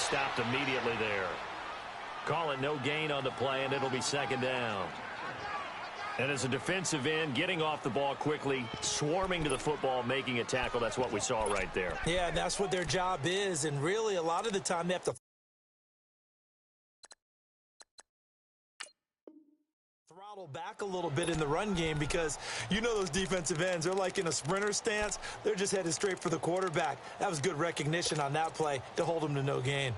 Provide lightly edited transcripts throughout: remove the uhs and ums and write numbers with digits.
stopped immediately there. Call it no gain on the play, and it'll be second down. And as a defensive end, getting off the ball quickly, swarming to the football, making a tackle, that's what we saw right there. Yeah, and that's what their job is, and really a lot of the time they have to throttle back a little bit in the run game because you know those defensive ends, they're like in a sprinter stance. They're just headed straight for the quarterback. That was good recognition on that play to hold them to no gain.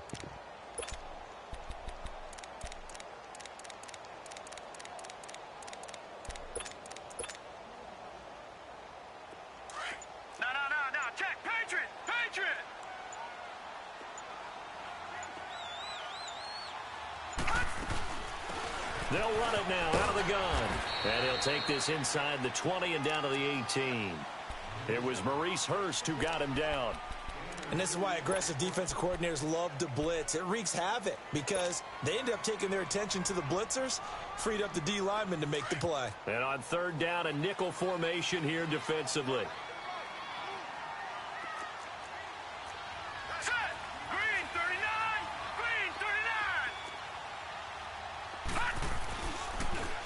They'll run it now out of the gun. And he'll take this inside the 20 and down to the 18. It was Maurice Hurst who got him down. And this is why aggressive defensive coordinators love to blitz. It wreaks havoc because they end up taking their attention to the blitzers, freed up the D lineman to make the play. And on third down, a nickel formation here defensively.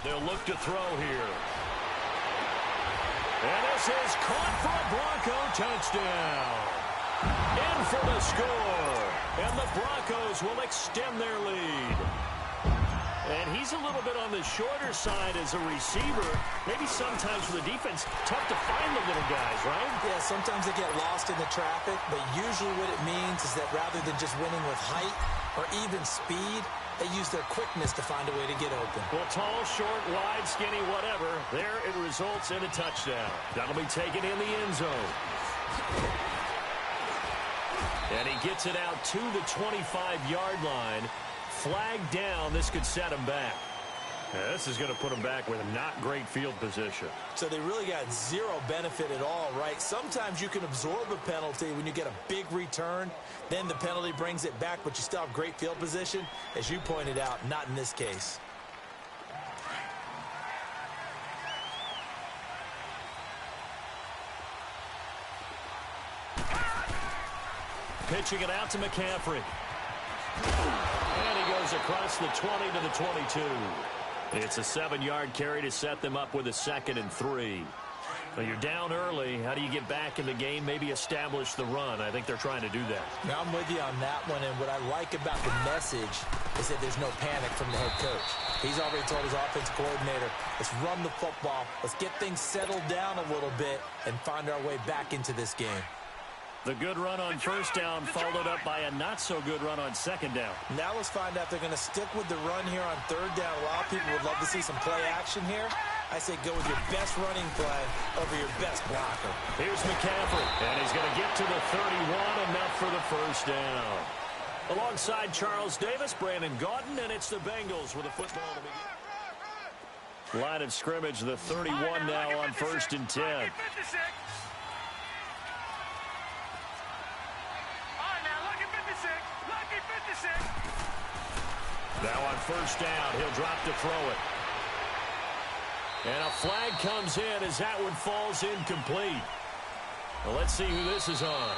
They'll look to throw here. And this is caught for a Bronco touchdown. In for the score. And the Broncos will extend their lead. And he's a little bit on the shorter side as a receiver. Maybe sometimes for the defense, tough to find the little guys, right? Yeah, sometimes they get lost in the traffic, but usually what it means is that rather than just winning with height or even speed, they use their quickness to find a way to get open. Well, tall, short, wide, skinny, whatever. There it results in a touchdown. That'll be taken in the end zone. And he gets it out to the 25-yard line. Flag down. This could set him back. Yeah, this is going to put him back with a not great field position. So they really got zero benefit at all, right? Sometimes you can absorb a penalty when you get a big return. Then the penalty brings it back, but you still have great field position. As you pointed out, not in this case. Pitching it out to McCaffrey. And he goes across the 20 to the 22. It's a 7-yard carry to set them up with a 2nd and 3. Well, you're down early. How do you get back in the game? Maybe establish the run. I think they're trying to do that. Now, I'm with you on that one, and what I like about the message is that there's no panic from the head coach. He's already told his offensive coordinator, let's run the football, let's get things settled down a little bit and find our way back into this game. The good run on first down followed up by a not-so-good run on second down. Now let's find out if they're going to stick with the run here on third down. A lot of people would love to see some play action here. I say go with your best running play over your best blocker. Here's McCaffrey, and he's going to get to the 31, enough for the first down. Alongside Charles Davis, Brandon Gaudin, and it's the Bengals with a football to begin. Line of scrimmage, the 31 now on 1st and 10. Now on first down, he'll drop to throw it. And a flag comes in as that one falls incomplete. Well, let's see who this is on.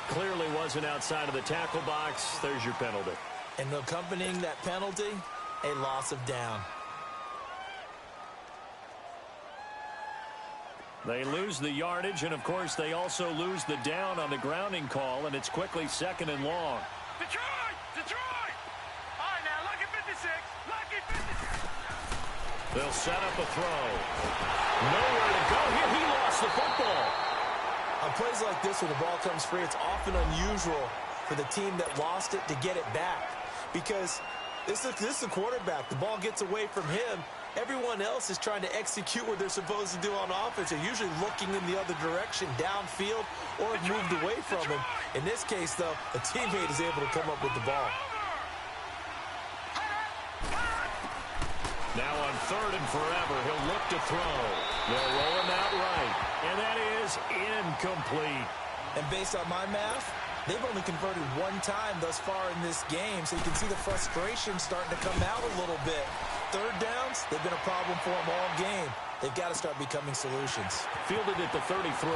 Clearly wasn't outside of the tackle box. There's your penalty. And accompanying that penalty, a loss of down. They lose the yardage, and, of course, they also lose the down on the grounding call, and it's quickly 2nd and long. Detroit! Detroit! All right, now, lucky 56. Lucky 56. They'll set up a throw. Nowhere to go here. He lost the football. On plays like this where the ball comes free, it's often unusual for the team that lost it to get it back. Because this is the quarterback. The ball gets away from him. Everyone else is trying to execute what they're supposed to do on offense. They're usually looking in the other direction, downfield, or have moved away from him. In this case, though, a teammate is able to come up with the ball. Now on 3rd and forever, he'll look to throw. They'll roll him out right, and that is incomplete. And based on my math, they've only converted one time thus far in this game, so you can see the frustration starting to come out a little bit. Third downs, they've been a problem for them all game. They've got to start becoming solutions. Fielded at the 33.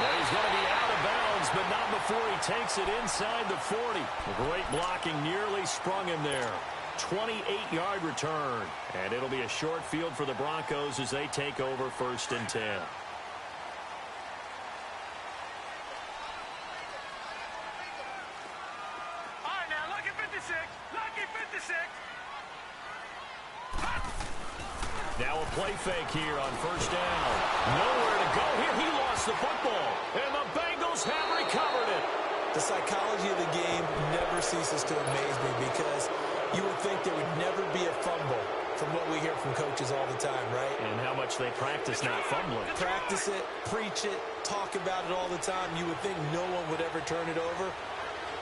Well, he's going to be out of bounds, but not before he takes it inside the 40. Great blocking nearly sprung him there. 28-yard return. And it'll be a short field for the Broncos as they take over 1st and 10. Now a play fake here on 1st down. Nowhere to go here. He lost the football. And the Bengals have recovered it. The psychology of the game never ceases to amaze me because you would think there would never be a fumble from what we hear from coaches all the time, right? And how much they practice not fumbling. Practice it, preach it, talk about it all the time. You would think no one would ever turn it over.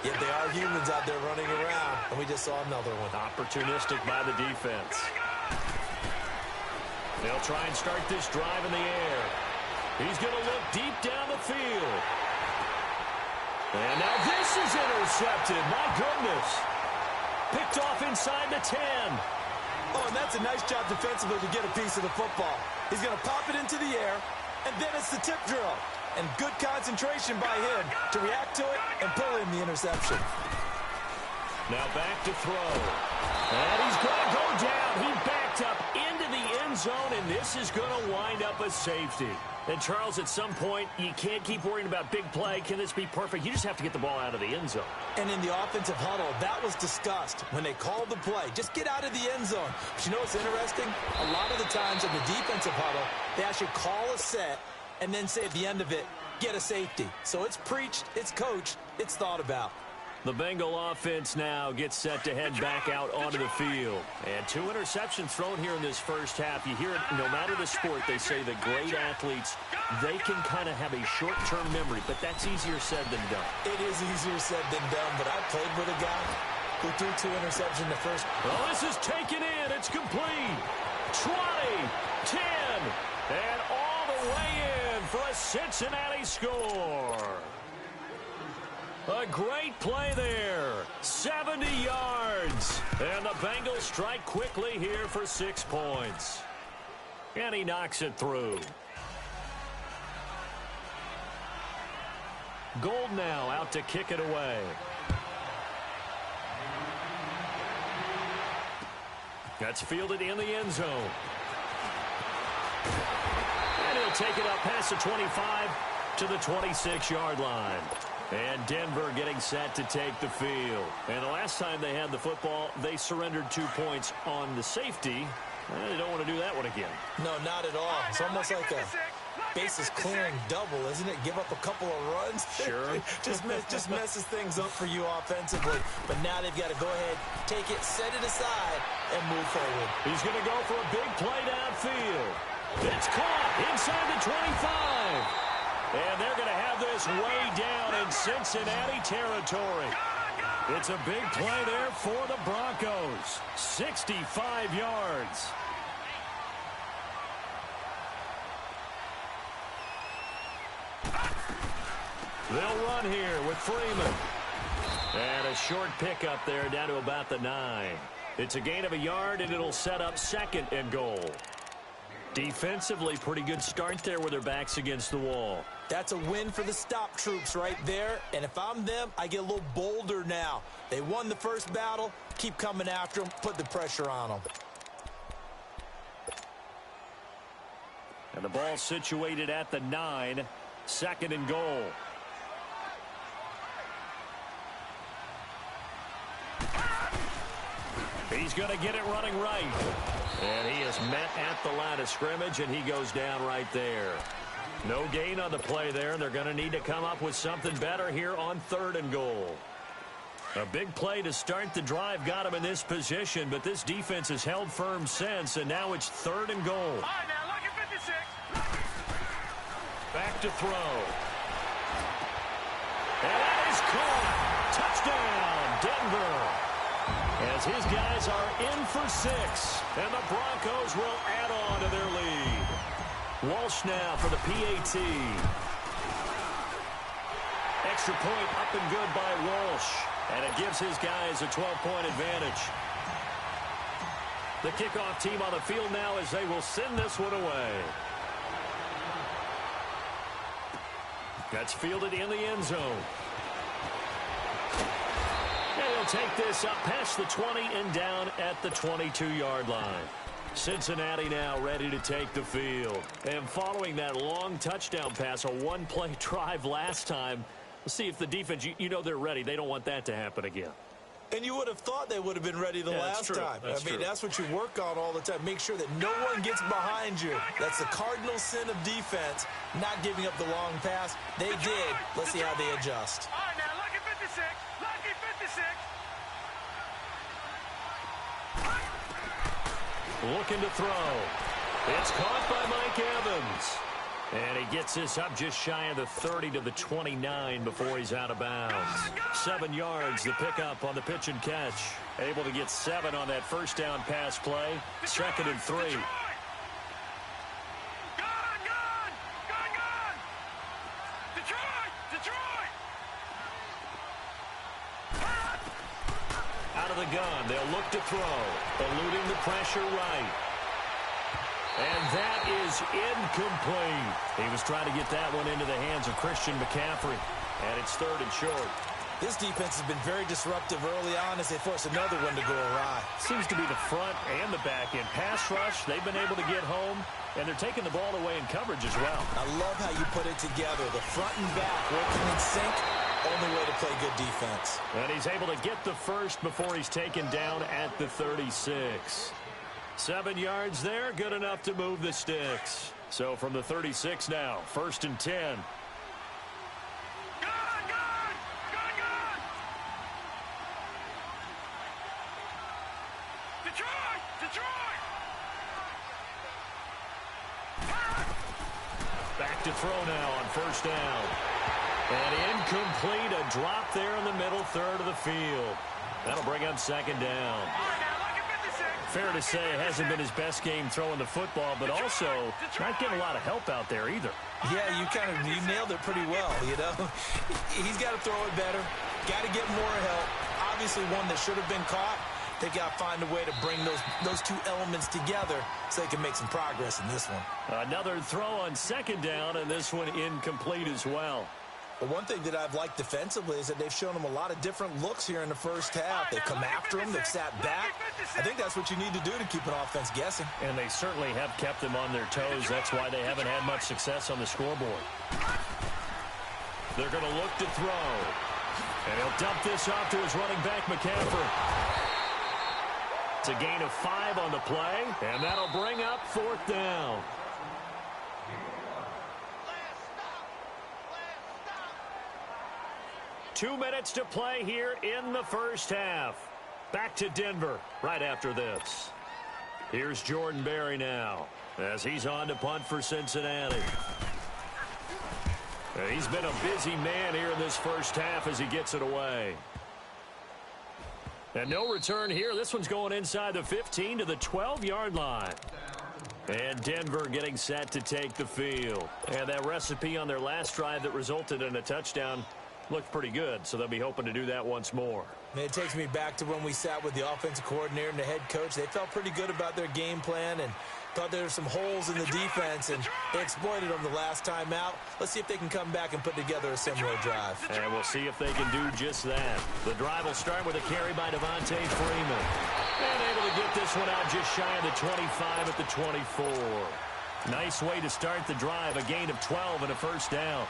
Yet they are humans out there running around, and we just saw another one. Opportunistic by the defense. They'll try and start this drive in the air. He's going to look deep down the field. And now this is intercepted. My goodness. Picked off inside the 10. Oh, and that's a nice job defensively to get a piece of the football. He's going to pop it into the air, and then it's the tip drill. And good concentration by him to react to it and pull in the interception. Now back to throw. And he's going to go down. He backed up into the end zone, and this is going to wind up a safety. And, Charles, at some point, you can't keep worrying about big play. Can this be perfect? You just have to get the ball out of the end zone. And in the offensive huddle, that was discussed when they called the play. Just get out of the end zone. But you know what's interesting? A lot of the times in the defensive huddle, they actually call a set and then say at the end of it, get a safety. So it's preached, it's coached, it's thought about. The Bengal offense now gets set to head back out onto the field. And 2 interceptions thrown here in this first half. You hear it, no matter the sport, they say the great athletes, they can kind of have a short-term memory, but that's easier said than done. It is easier said than done, but I played with a guy who threw 2 interceptions in the first. Well, this is taken in. It's complete. 20, 10, and all the way in for a Cincinnati score. A great play there. 70 yards. And the Bengals strike quickly here for 6 points. And he knocks it through. Gold now out to kick it away. That's fielded in the end zone. And he'll take it up past the 25 to the 26-yard line. And Denver getting set to take the field. And the last time they had the football, they surrendered 2 points on the safety. They don't want to do that one again. No, not at all. It's almost like a bases clearing double, isn't it? Give up a couple of runs. Sure. just messes things up for you offensively. But now they've got to go ahead, take it, set it aside, and move forward. He's going to go for a big play downfield. It's caught inside the 25. And they're going to have this way down in Cincinnati territory. It's a big play there for the Broncos. 65 yards. They'll run here with Freeman. And a short pickup there down to about the 9. It's a gain of a yard, and it'll set up 2nd and goal. Defensively, pretty good start there with their backs against the wall. That's a win for the stop troops right there. And if I'm them, I get a little bolder now. They won the first battle. Keep coming after them. Put the pressure on them. And the ball situated at the 9. 2nd and goal. He's going to get it running right. And he is met at the line of scrimmage, and he goes down right there. No gain on the play there. They're going to need to come up with something better here on 3rd and goal. A big play to start the drive got him in this position, but this defense has held firm since, and now it's 3rd and goal. All right, now, look at 56. Back to throw. And that is caught. Touchdown, Denver. As his guys are in for 6, and the Broncos will add on to their lead. Walsh now for the PAT. Extra point up and good by Walsh, and it gives his guys a 12-point advantage. The kickoff team on the field now as they will send this one away. That's fielded in the end zone. And he'll take this up past the 20 and down at the 22-yard line. Cincinnati now ready to take the field. And following that long touchdown pass, a one-play drive last time, we'll see if the defense, you know they're ready. They don't want that to happen again. And you would have thought they would have been ready the last time. That's what you work on all the time. Make sure that no one gets behind you. That's the cardinal sin of defense, not giving up the long pass. They did. Let's see how they adjust. All right, now, lucky 56. Lucky 56. Looking to throw. It's caught by Mike Evans. And he gets this up just shy of the 30 to the 29 before he's out of bounds. 7 yards, the pickup on the pitch and catch. Able to get 7 on that first down pass play. 2nd and 3. Gone! Gone! Gone! Gone! Detroit! Detroit! Out of the gun, they'll look to throw. Eluding the pressure right. And that is incomplete. He was trying to get that one into the hands of Christian McCaffrey. And it's 3rd and short. This defense has been very disruptive early on as they force another one to go awry. Seems to be the front and the back end. Pass rush, they've been able to get home. And they're taking the ball away in coverage as well. I love how you put it together. The front and back working in sync. Only way to play good defense. And he's able to get the first before he's taken down at the 36. 7 yards there, good enough to move the sticks. So from the 36 now, 1st and 10. Gone! Gone! Gone! Gone! Detroit! Detroit! Back to throw now on 1st down. And incomplete, a drop there in the middle 3rd of the field. That'll bring up 2nd down. All right, now, lucky 56. Fair to say it hasn't been his best game throwing the football, but also not getting a lot of help out there either. Yeah, you nailed it pretty well, you know. He's got to throw it better. Got to get more help. Obviously one that should have been caught. They got to find a way to bring those two elements together so they can make some progress in this one. Another throw on 2nd down, and this one incomplete as well. But one thing that I've liked defensively is that they've shown them a lot of different looks here in the first half. They've come after him. They've sat back. I think that's what you need to do to keep an offense guessing. And they certainly have kept them on their toes. That's why they haven't had much success on the scoreboard. They're going to look to throw. And he'll dump this off to his running back, McCaffrey. It's a gain of 5 on the play, and that'll bring up 4th down. Two minutes to play here in the first half. Back to Denver right after this. Here's Jordan Berry now as he's on to punt for Cincinnati. He's been a busy man here in this first half as he gets it away. And no return here. This one's going inside the 15 to the 12-yard line. And Denver getting set to take the field. And that recipe on their last drive that resulted in a touchdown looked pretty good, so they'll be hoping to do that once more. Man, it takes me back to when we sat with the offensive coordinator and the head coach. They felt pretty good about their game plan and thought there were some holes in the defense, and they exploited them the last time out. Let's see if they can come back and put together a similar drive. And we'll see if they can do just that. The drive will start with a carry by Devontae Freeman. And able to get this one out just shy of the 25 at the 24. Nice way to start the drive, a gain of 12 and a first down.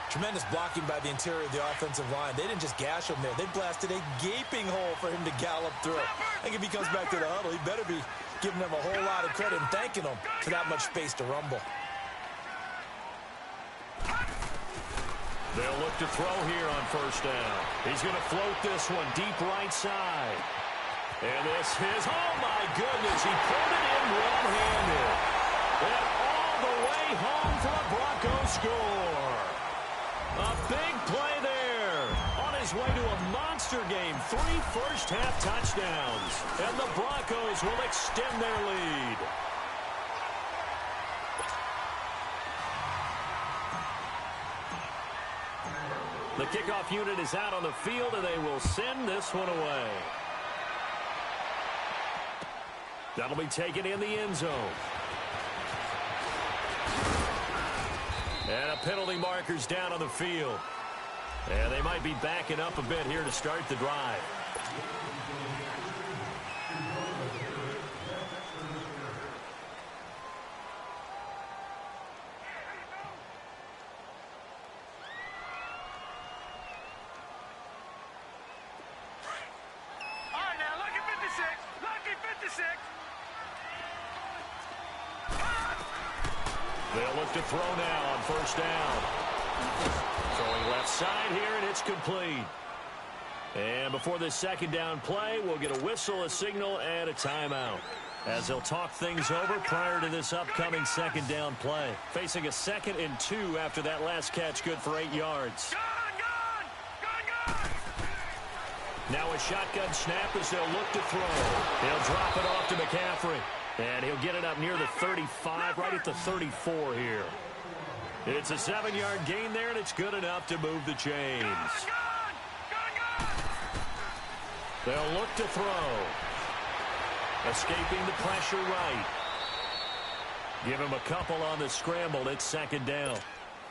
Tremendous blocking by the interior of the offensive line. They didn't just gash him there. They blasted a gaping hole for him to gallop through. I think if he comes back to the huddle, he better be giving them a whole lot of credit and thanking them for that much space to rumble. They'll look to throw here on first down. He's going to float this one deep right side. And this is, oh my goodness, he put it in one-handed. And all the way home for a Broncos score. A big play there. On his way to a monster game. 3 first-half touchdowns. And the Broncos will extend their lead. The kickoff unit is out on the field, and they will send this one away. That'll be taken in the end zone. And a penalty marker's down on the field. And they might be backing up a bit here to start the drive. All right, now, lucky 56. Lucky 56. They'll look to throw now on first down. Throwing left side here, and it's complete. And before this second down play, we'll get a whistle, a signal, and a timeout, as they'll talk things over prior to this upcoming second down play. Facing a 2nd and 2 after that last catch, good for 8 yards. Gone! Now a shotgun snap as they'll look to throw. He'll drop it off to McCaffrey. And he'll get it up near the 35, right at the 34 here. It's a 7-yard gain there, and it's good enough to move the chains. Gone! They'll look to throw. Escaping the pressure right. Give him a couple on the scramble. It's second down.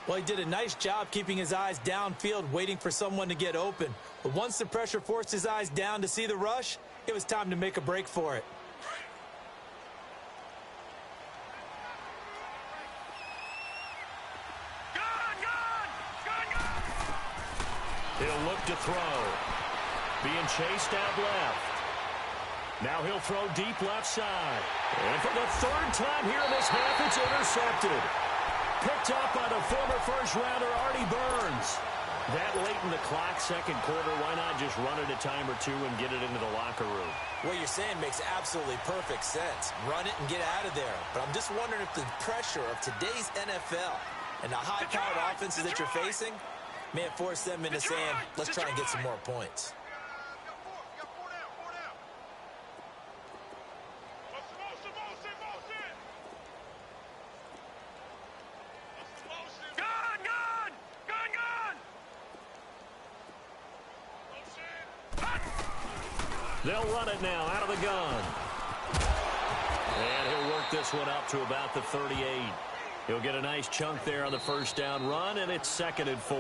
Well, he did a nice job keeping his eyes downfield, waiting for someone to get open. But once the pressure forced his eyes down to see the rush, it was time to make a break for it. He'll look to throw. Being chased out left. Now he'll throw deep left side. And for the 3rd time here in this half, it's intercepted. Picked up by the former first-rounder Artie Burns. That late in the clock, second quarter, why not just run it a time or two and get it into the locker room? What you're saying makes absolutely perfect sense. Run it and get out of there. But I'm just wondering if the pressure of today's NFL and the high-powered offenses that you're facing may have forced them into saying, let's try and get some more points. They'll run it now out of the gun. And he'll work this one up to about the 38. He'll get a nice chunk there on the first down run, and it's 2nd and 4.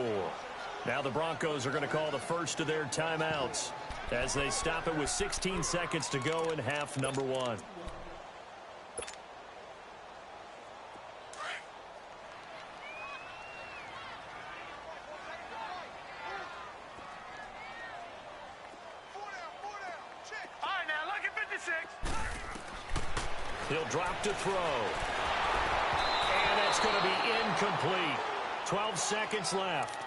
Now the Broncos are going to call the first of their timeouts as they stop it with 16 seconds to go in half number 1. He'll drop to throw. And it's going to be incomplete. 12 seconds left.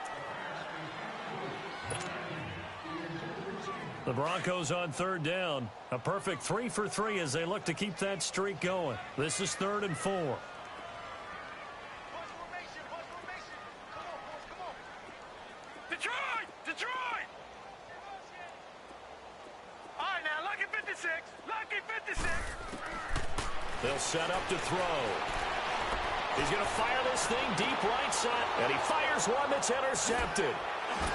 The Broncos on 3rd down. A perfect 3 for 3 as they look to keep that streak going. This is 3rd and 4. Detroit! All right, now, lucky 56. Lucky 56. They'll set up to throw. He's going to fire this thing deep right side. And he fires one that's intercepted.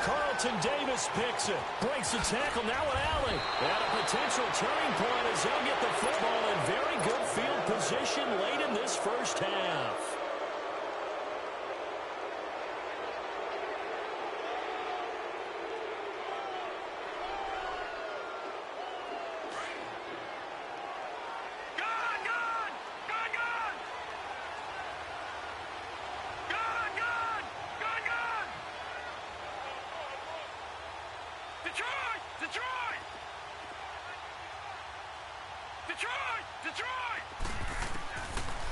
Carlton Davis picks it. Breaks the tackle. Now an alley. And a potential turning point as they'll get the football in very good field position late in this first half.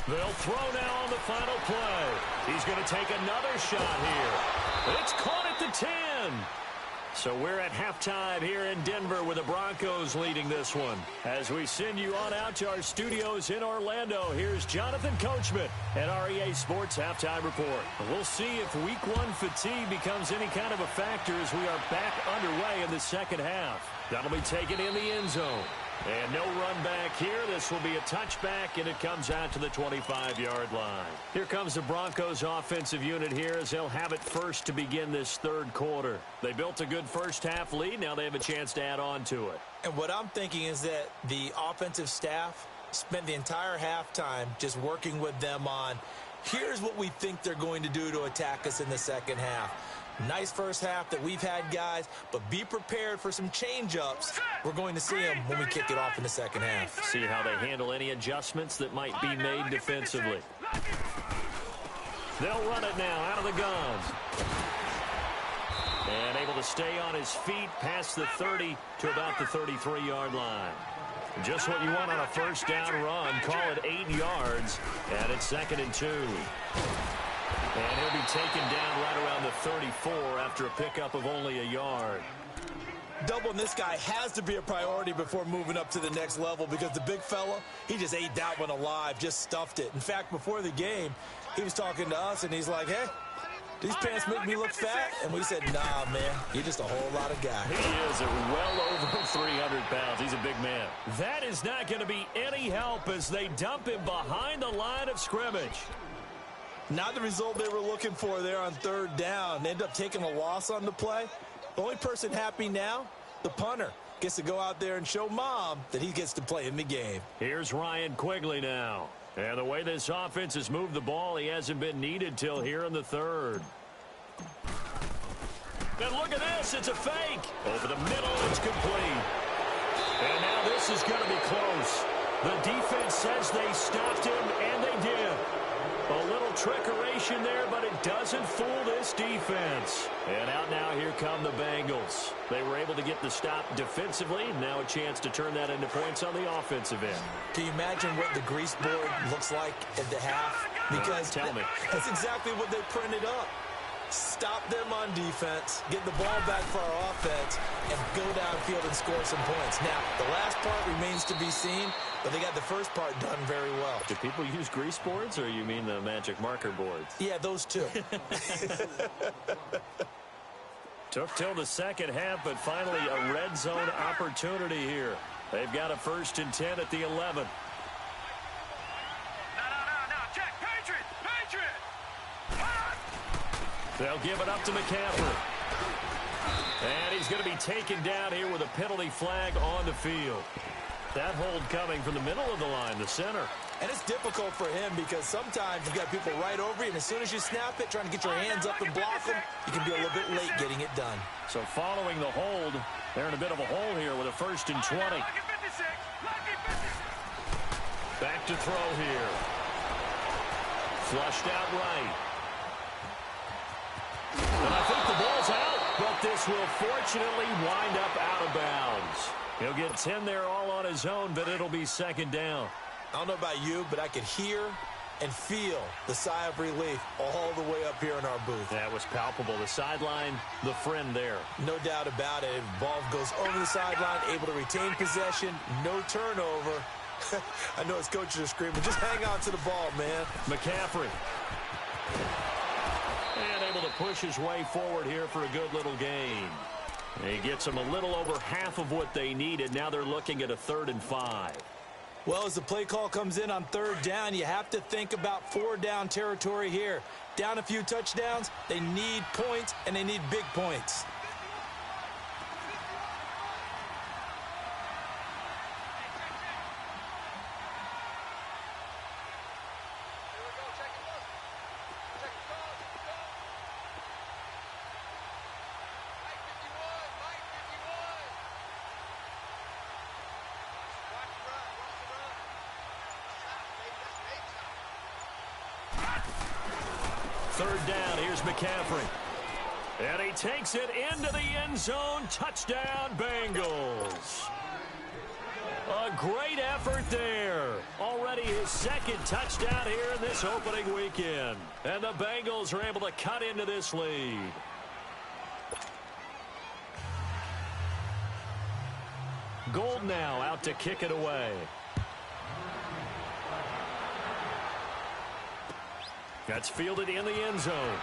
They'll throw now on the final play. He's going to take another shot here. It's caught at the 10. So we're at halftime here in Denver with the Broncos leading this one. As we send you on out to our studios in Orlando, here's Jonathan Coachman at REA Sports Halftime Report. We'll see if Week 1 fatigue becomes any kind of a factor as we are back underway in the second half. That'll be taken in the end zone. And no run back here. This will be a touchback, and it comes out to the 25-yard line. Here comes the Broncos offensive unit here as they'll have it first to begin this third quarter. They built a good first-half lead. Now they have a chance to add on to it. And what I'm thinking is that the offensive staff spent the entire halftime just working with them on Here's what we think they're going to do to attack us in the second half. Nice first half that we've had, guys, but be prepared for some change-ups. We're going to see them when we kick it off in the second half. See how they handle any adjustments that might be made defensively. They'll run it now out of the gun. And able to stay on his feet past the 30 to about the 33-yard line. Just what you want on a first down run. Call it 8 yards, and it's 2nd and 2. And he'll be taken down right around the 34 after a pickup of only a yard. Doubling this guy has to be a priority before moving up to the next level because the big fella, he just ate that one alive, just stuffed it. In fact, before the game, he was talking to us, and he's like, hey, these pants make me look fat. And we said, nah, man, you're just a whole lot of guy. He is well over 300 pounds. He's a big man. That is not going to be any help as they dump him behind the line of scrimmage. Not the result they were looking for there on third down. They end up taking a loss on the play. The only person happy now, the punter, gets to go out there and show Mom that he gets to play in the game. Here's Ryan Quigley now. And the way this offense has moved the ball, he hasn't been needed till here in the third. And look at this. It's a fake. Over the middle, it's complete. And now this is going to be close. The defense says they stopped him, and they did. A little trickeration there, but it doesn't fool this defense. And out now, here come the Bengals. They were able to get the stop defensively. Now a chance to turn that into points on the offensive end. Can you imagine what the grease board looks like at the half? Because tell me. That's exactly what they printed up. Stop them on defense, get the ball back for our offense, and go downfield and score some points. Now, the last part remains to be seen, but they got the first part done very well. Do people use grease boards, or you mean the magic marker boards? Yeah, those two. Took till the second half, but finally a red zone opportunity here. They've got a 1st and 10 at the 11. They'll give it up to McCaffrey. And he's going to be taken down here with a penalty flag on the field. That hold coming from the middle of the line, the center. And it's difficult for him because sometimes you've got people right over you, and as soon as you snap it, trying to get your hands up and block them, you can be a little bit late getting it done. So following the hold, they're in a bit of a hole here with a 1st and 20. Back to throw here. Flushed out right. And I think the ball's out, but this will fortunately wind up out of bounds. He'll get 10 there all on his own, but it'll be 2nd down. I don't know about you, but I could hear and feel the sigh of relief all the way up here in our booth. That was palpable. The sideline, the friend there. No doubt about it. Ball goes over the sideline, able to retain possession, no turnover. I know his coaches are screaming, just hang on to the ball, man. McCaffrey. And able to push his way forward here for a good little gain. He gets them a little over half of what they needed. Now they're looking at a 3rd and 5. Well, as the play call comes in on 3rd down, you have to think about 4-down territory here. Down a few touchdowns, they need points, and they need big points. Third down, here's McCaffrey. And he takes it into the end zone. Touchdown, Bengals. A great effort there. Already his 2nd touchdown here in this opening weekend. And the Bengals are able to cut into this lead. Gold now out to kick it away. That's fielded in the end zone.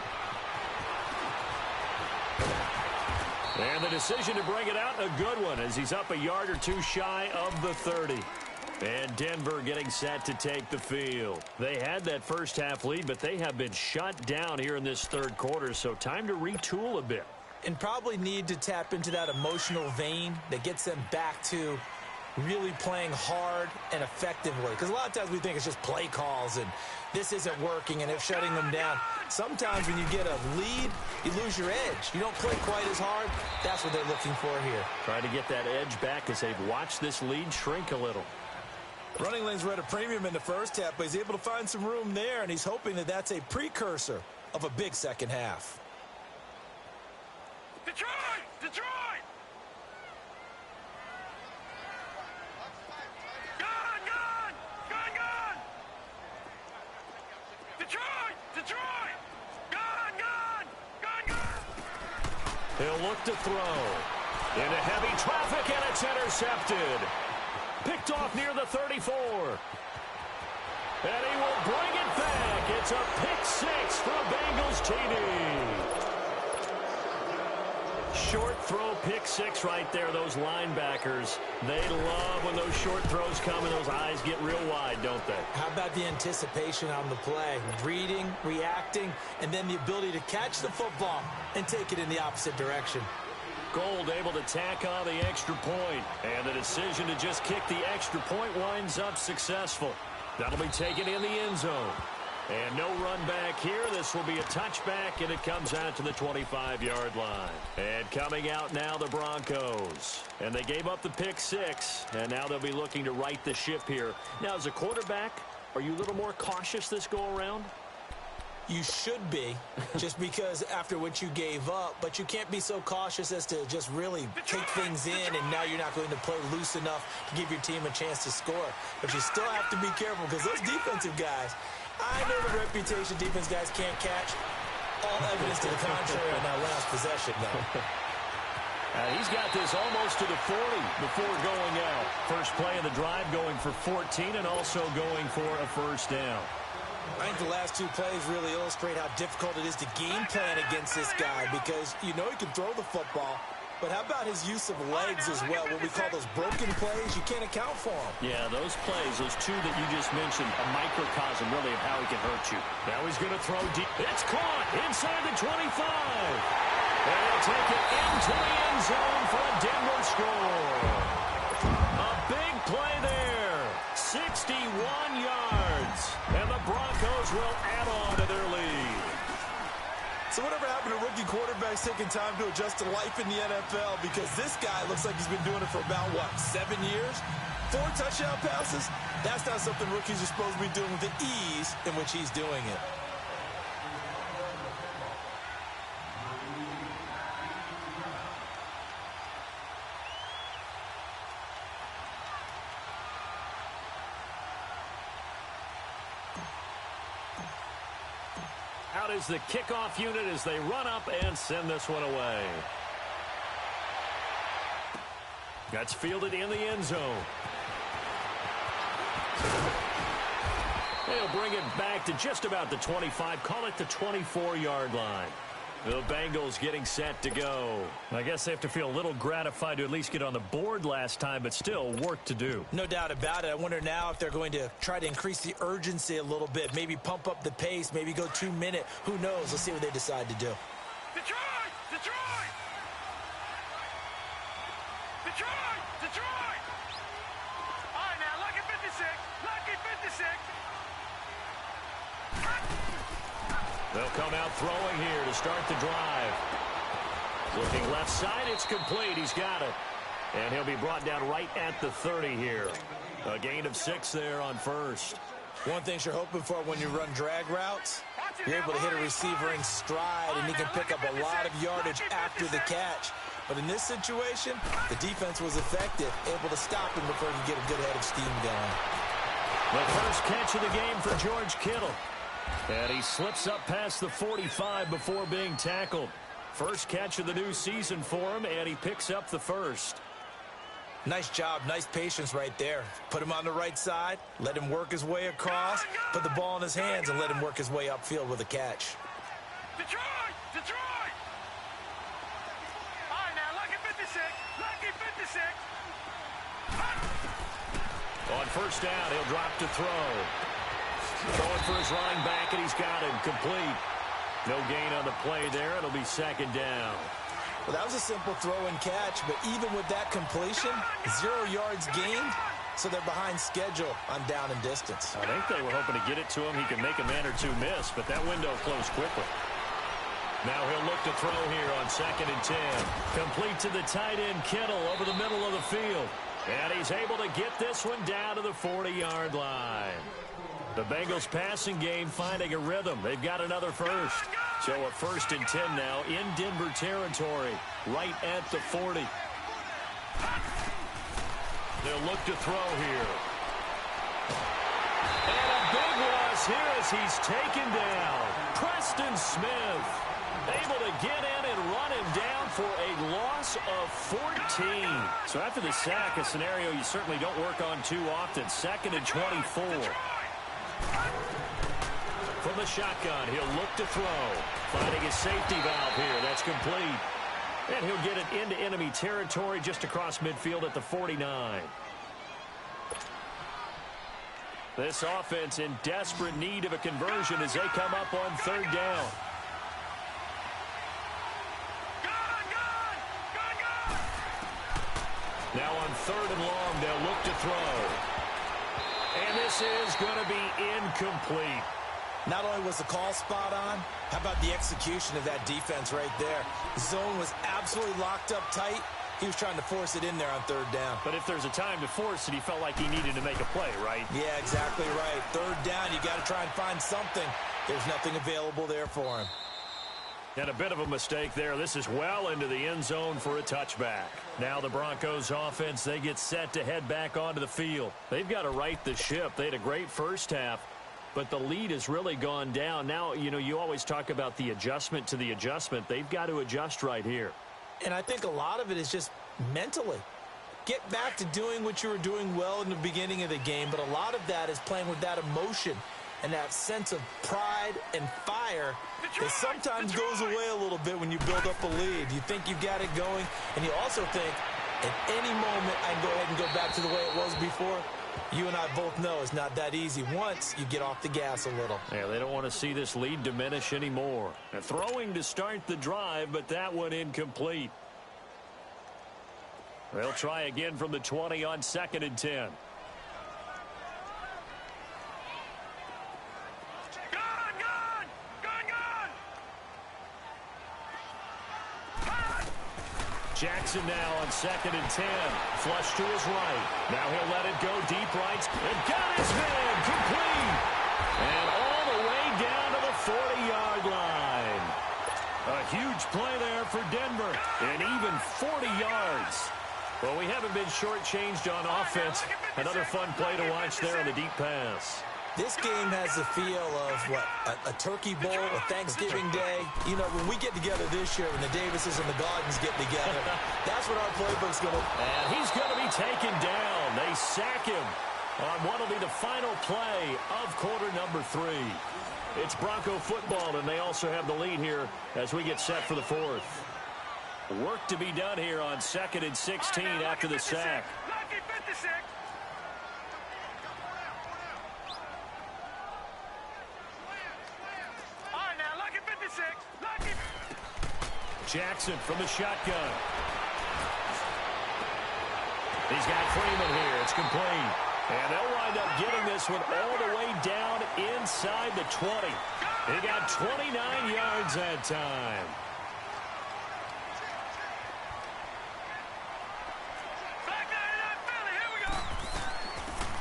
And the decision to bring it out, a good one, as he's up a yard or two shy of the 30. And Denver getting set to take the field. They had that first half lead, but they have been shut down here in this 3rd quarter, so time to retool a bit. And probably need to tap into that emotional vein that gets them back to really playing hard and effectively. Because a lot of times we think it's just play calls and, this isn't working, and they're shutting them down. Sometimes when you get a lead, you lose your edge. You don't play quite as hard. That's what they're looking for here. Trying to get that edge back as they've watched this lead shrink a little. Running lanes were at a premium in the first half, but he's able to find some room there, and he's hoping that that's a precursor of a big second half. Detroit! Detroit! Gone! Gone! Gone! Gone! Detroit! Detroit! Gone! Gone! Gone! Gone! He'll look to throw. Into heavy traffic, and it's intercepted. Picked off near the 34. And he will bring it back. It's a pick six for a Bengals TD. Short throw, pick six right there. Those linebackers, they love when those short throws come and those eyes get real wide, don't they? How about the anticipation on the play? Reading, reacting, and then the ability to catch the football and take it in the opposite direction. Gold able to tack on the extra point. And the decision to just kick the extra point winds up successful. That'll be taken in the end zone. And no run back here. This will be a touchback, and it comes out to the 25-yard line. And coming out now, the Broncos. And they gave up the pick six, and now they'll be looking to right the ship here. Now, as a quarterback, are you a little more cautious this go-around? You should be, just because after what you gave up, but you can't be so cautious as to just really take things in, and now you're not going to play loose enough to give your team a chance to score. But you still have to be careful, because those defensive guys, I know the reputation defense guys can't catch. All evidence to the contrary on that last possession, though. He's got this almost to the 40 before going out. First play of the drive going for 14 and also going for a first down. I think the last two plays really illustrate how difficult it is to game plan against this guy, because you know he can throw the football, but how about his use of legs as well? What we call those broken plays, you can't account for them. Yeah, those plays, those two that you just mentioned, a microcosm really of how he can hurt you. Now he's going to throw deep. It's caught inside the 25. And he'll take it into the end zone for a Denver score. A big play there. 61 yards. And the Broncos will add on to their lead. So whatever happened to rookie quarterbacks taking time to adjust to life in the NFL? Because this guy looks like he's been doing it for about, 7 years? 4 touchdown passes? That's not something rookies are supposed to be doing with the ease in which he's doing it. Out is the kickoff unit as they run up and send this one away. That's fielded in the end zone. They'll bring it back to just about the 25. Call it the 24-yard line. The Bengals getting set to go. I guess they have to feel a little gratified to at least get on the board last time, but still work to do. No doubt about it. I wonder now if they're going to try to increase the urgency a little bit, maybe pump up the pace, maybe go 2-minute. Who knows? Let's see what they decide to do. Detroit! Detroit! Detroit! Detroit! All right, now, lucky 56. Lucky 56. They'll come out throwing here to start the drive. Looking left side, it's complete. He's got it. And he'll be brought down right at the 30 here. A gain of 6 there on first. One thing you're hoping for when you run drag routes, you're able to hit a receiver in stride, and he can pick up a lot of yardage after the catch. But in this situation, the defense was effective, able to stop him before he could get a good head of steam going. The first catch of the game for George Kittle. And he slips up past the 45 before being tackled. First catch of the new season for him, and he picks up the first. Nice job, nice patience right there. Put him on the right side, let him work his way across, put the ball in his hands, and let him work his way upfield with a catch. Detroit! Detroit! All right, now, lucky 56. Lucky 56. On first down, he'll drop to throw. Throwing for his running back, and he's got him complete. No gain on the play there. It'll be second down. Well, that was a simple throw and catch, but even with that completion, 0 yards gained, so they're behind schedule on down and distance. I think they were hoping to get it to him. He can make a man or two miss, but that window closed quickly. Now he'll look to throw here on 2nd and 10. Complete to the tight end, Kittle, over the middle of the field. And he's able to get this one down to the 40-yard line. The Bengals passing game finding a rhythm. They've got another first. So a 1st and 10 now in Denver territory, right at the 40. They'll look to throw here. And a big loss here as he's taken down. Preston Smith able to get in and run him down for a loss of 14. So after the sack, a scenario you certainly don't work on too often. 2nd and 24. From the shotgun, he'll look to throw. Finding his safety valve here. That's complete. And he'll get it into enemy territory just across midfield at the 49. This offense in desperate need of a conversion as they come up on 3rd down. Now on 3rd and long, they'll look to throw. And this is going to be incomplete. Not only was the call spot on, how about the execution of that defense right there? The zone was absolutely locked up tight. He was trying to force it in there on 3rd down. But if there's a time to force it, he felt like he needed to make a play, right? Yeah, exactly right. 3rd down, you got to try and find something. There's nothing available there for him. And a bit of a mistake there. This is well into the end zone for a touchback. Now the Broncos offense, they get set to head back onto the field. They've got to right the ship. They had a great first half, but the lead has really gone down. Now, you know, you always talk about the adjustment to the adjustment. They've got to adjust right here. And I think a lot of it is just mentally. Get back to doing what you were doing well in the beginning of the game, but a lot of that is playing with that emotion and that sense of pride and fire that sometimes goes away a little bit when you build up a lead. You think you've got it going, and you also think at any moment I can go ahead and go back to the way it was before. You and I both know it's not that easy once you get off the gas a little. Yeah, they don't want to see this lead diminish anymore. Now, throwing to start the drive, but that one incomplete. They'll try again from the 20 on 2nd and 10. Jackson now on 2nd and 10. Flush to his right. Now he'll let it go deep right. And got his man complete. And all the way down to the 40-yard line. A huge play there for Denver. And even 40 yards. Well, we haven't been shortchanged on offense. Another fun play to watch there on the deep pass. This game has the feel of, what, a turkey bowl, a Thanksgiving day. You know, when we get together this year, when the Davises and the Gardens get together, that's what our playbook's going to... And he's going to be taken down. They sack him on what will be the final play of quarter number 3. It's Bronco football, and they also have the lead here as we get set for the 4th. Work to be done here on 2nd and 16 after the sack. Lucky 56. Jackson from the shotgun. He's got Freeman here. It's complete. And they'll wind up getting this one all the way down inside the 20. He got 29 yards that time.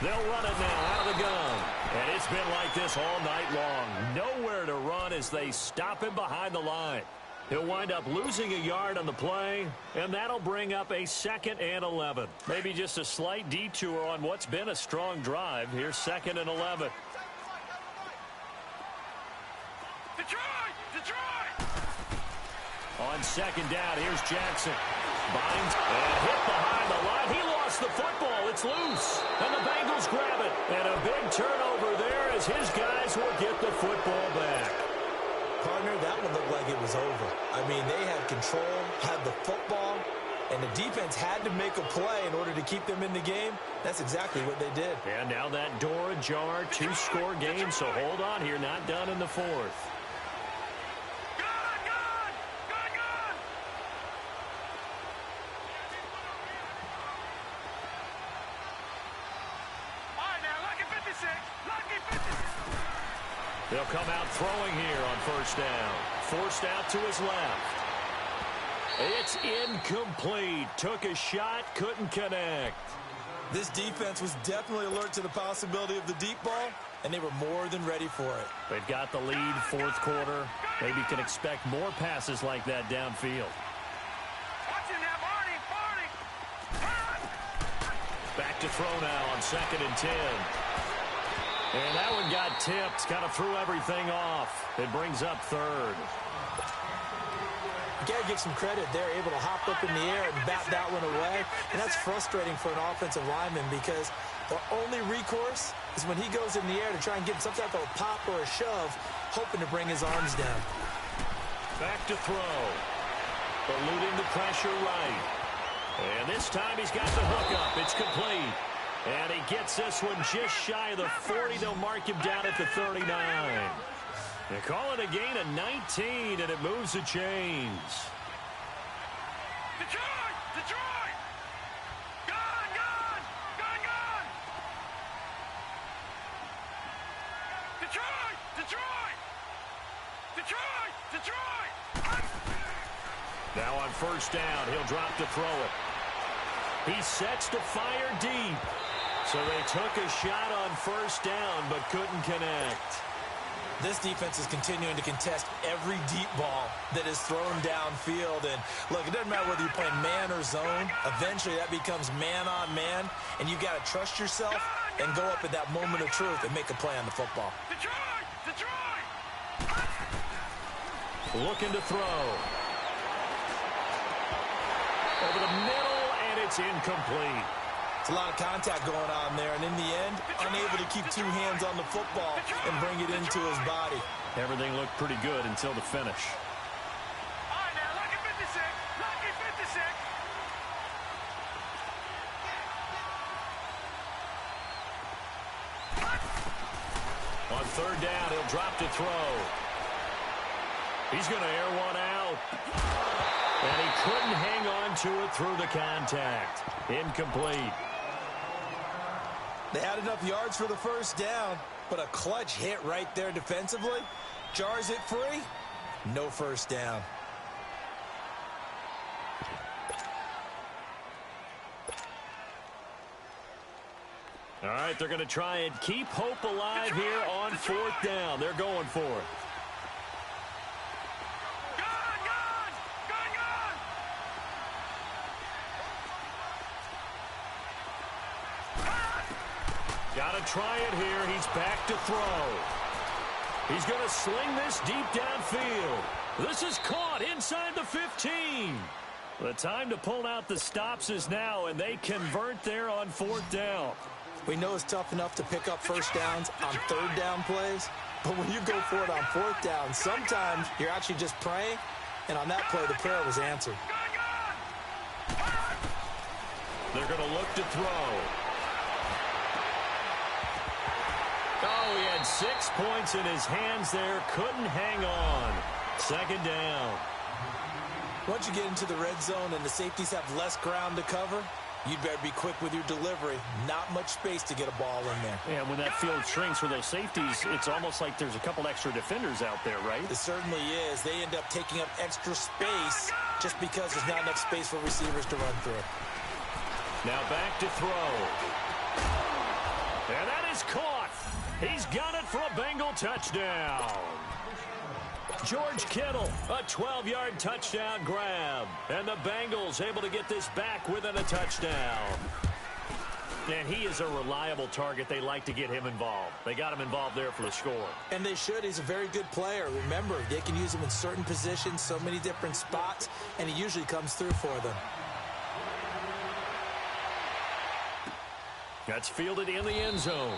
They'll run it now out of the gun. And it's been like this all night long. Nowhere to run as they stop him behind the line. He'll wind up losing a yard on the play, and that'll bring up a 2nd and 11. Maybe just a slight detour on what's been a strong drive. Here's 2nd and 11. Detroit! On 2nd down, here's Jackson. Binds and hit behind the line. He lost the football. It's loose. And the Bengals grab it. And a big turnover there as his guys will get the football back. Partner, that one looked like it was over. I mean, they had control, had the football, and the defense had to make a play in order to keep them in the game. That's exactly what they did. And now that door ajar, 2-score game, so hold on here, not done in the 4th. They'll come out throwing here on first down. Forced out to his left. It's incomplete. Took a shot, couldn't connect. This defense was definitely alert to the possibility of the deep ball, and they were more than ready for it. They've got the lead, fourth quarter. Maybe can expect more passes like that downfield. Back to throw now on 2nd and 10. And that one got tipped, kind of threw everything off. It brings up 3rd. You got to give some credit. They're able to hop up in the air and bat that one away. And that's frustrating for an offensive lineman because the only recourse is when he goes in the air to try and get some type of a pop or a shove, hoping to bring his arms down. Back to throw. Eluding the pressure right. And this time he's got the hook up. It's complete. And he gets this one just shy of the 40. They'll mark him down at the 39. They call it a gain of 19, and it moves the chains. Detroit! Detroit! Gone! Gone! Gone! Gone! Detroit! Detroit! Detroit! Detroit! Now on first down, he'll drop to throw it. He sets to fire deep. So they took a shot on first down, but couldn't connect. This defense is continuing to contest every deep ball that is thrown downfield. And, look, it doesn't matter whether you're playing man or zone. Eventually, that becomes man-on-man, and you got to trust yourself and go up at that moment of truth and make a play on the football. Detroit! Detroit! Looking to throw. Over the middle, and it's incomplete. It's a lot of contact going on there, and in the end, unable to keep two hands on the football and bring it into his body. Everything looked pretty good until the finish. All right, now, lucky 56. Lucky 56. On 3rd down, he'll drop to throw. He's going to air one out. And he couldn't hang on to it through the contact. Incomplete. They had enough yards for the first down, but a clutch hit right there defensively jars it free. No first down. All right, they're going to try and keep hope alive here on 4th down. They're going for it. Got to try it here. He's back to throw. He's going to sling this deep downfield. This is caught inside the 15. The time to pull out the stops is now, and they convert there on 4th down. We know it's tough enough to pick up first downs on 3rd down plays, but when you go for it on 4th down, sometimes you're actually just praying, and on that play, the prayer was answered. They're going to look to throw. Oh, he had 6 points in his hands there. Couldn't hang on. 2nd down. Once you get into the red zone and the safeties have less ground to cover, you'd better be quick with your delivery. Not much space to get a ball in there. And when that field shrinks for those safeties, it's almost like there's a couple extra defenders out there, right? It certainly is. They end up taking up extra space just because there's not enough space for receivers to run through. Now back to throw. And that is caught. He's got it for a Bengal touchdown. George Kittle, a 12-yard touchdown grab. And the Bengals able to get this back within a touchdown. And he is a reliable target. They like to get him involved. They got him involved there for the score. And they should. He's a very good player. Remember, they can use him in certain positions, so many different spots, and he usually comes through for them. That's fielded in the end zone.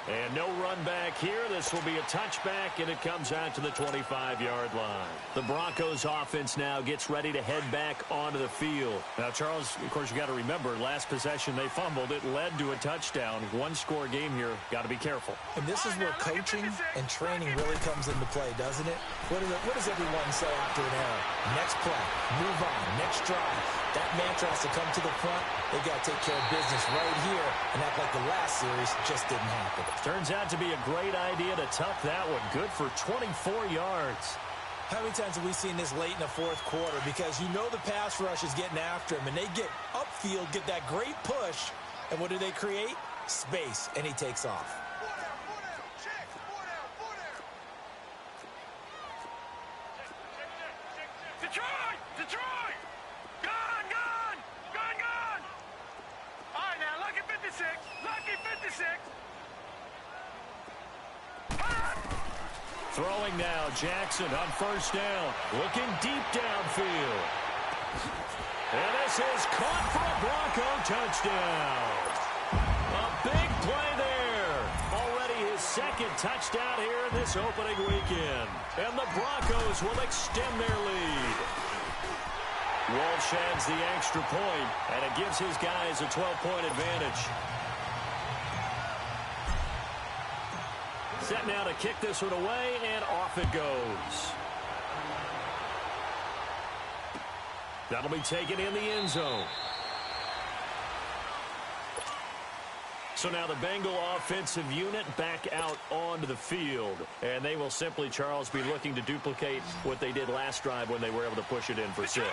And no run back here. This will be a touchback, and it comes out to the 25-yard line. The Broncos offense now gets ready to head back onto the field. Now, Charles, of course, you got to remember, last possession they fumbled. It led to a touchdown. One-score game here. Got to be careful. And this is where coaching and training really comes into play, doesn't it? What does everyone say after an error? Next play, move on, next drive. That mantra has to come to the front. They've got to take care of business right here and act like the last series just didn't happen. Turns out to be a great idea to tuck that one. Good for 24 yards. How many times have we seen this late in the fourth quarter? Because you know the pass rush is getting after him, and they get upfield, get that great push, and what do they create? Space, and he takes off. Detroit! Detroit! Gone! Gone! Gone! Gone! All right, now, lucky 56. Lucky 56. Throwing now, Jackson on first down. Looking deep downfield. And this is caught for a Bronco touchdown. A big play there. Already his second touchdown here in this opening weekend. And the Broncos will extend their lead. Walsh adds the extra point, and it gives his guys a 12-point advantage. Set now to kick this one away, and off it goes. That'll be taken in the end zone. So now the Bengal offensive unit back out onto the field. And they will simply, Charles, be looking to duplicate what they did last drive when they were able to push it in for 6.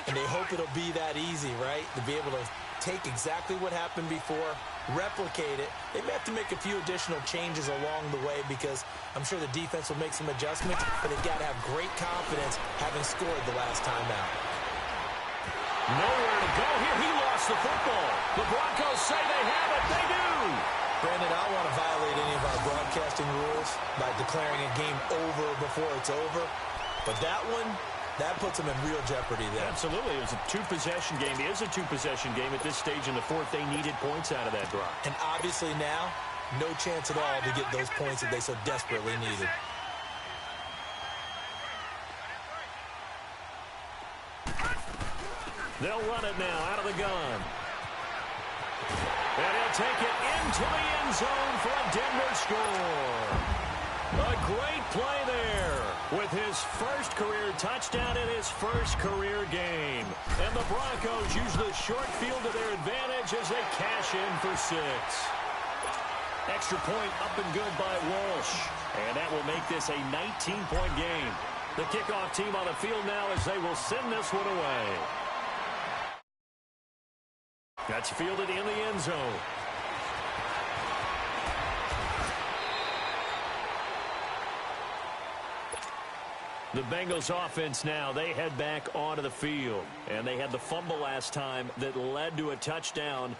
And they hope it'll be that easy, right? To be able to take exactly what happened before, replicate it. They may have to make a few additional changes along the way because I'm sure the defense will make some adjustments, but they've got to have great confidence having scored the last time out. Nowhere to go here. He lost the football. The Broncos say they have it. They do. Brandon, I don't want to violate any of our broadcasting rules by declaring a game over before it's over, but that one, that puts them in real jeopardy there. Absolutely. It was a two-possession game. It is a two-possession game. At this stage in the fourth, they needed points out of that drive. And obviously now, no chance at all to get those points that they so desperately needed. They'll run it now out of the gun. And he'll take it into the end zone for a Denver score. A great play there with his first career touchdown in his first career game. And the Broncos use the short field to their advantage as they cash in for 6. Extra point up and good by Walsh. And that will make this a 19-point game. The kickoff team on the field now as they will send this one away. That's fielded in the end zone. The Bengals offense now, they head back onto the field. And they had the fumble last time that led to a touchdown.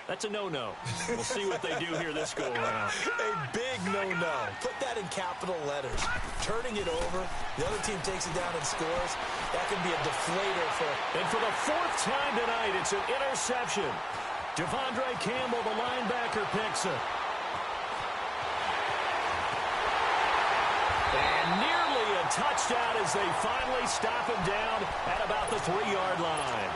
That's a no-no. We'll see what they do here this go-around. A big no-no. Put that in capital letters. Turning it over, the other team takes it down and scores. That can be a deflator for... And for the 4th time tonight, it's an interception. Devondre Campbell, the linebacker, picks it. And nearly a touchdown as they finally stop him down at about the 3-yard line.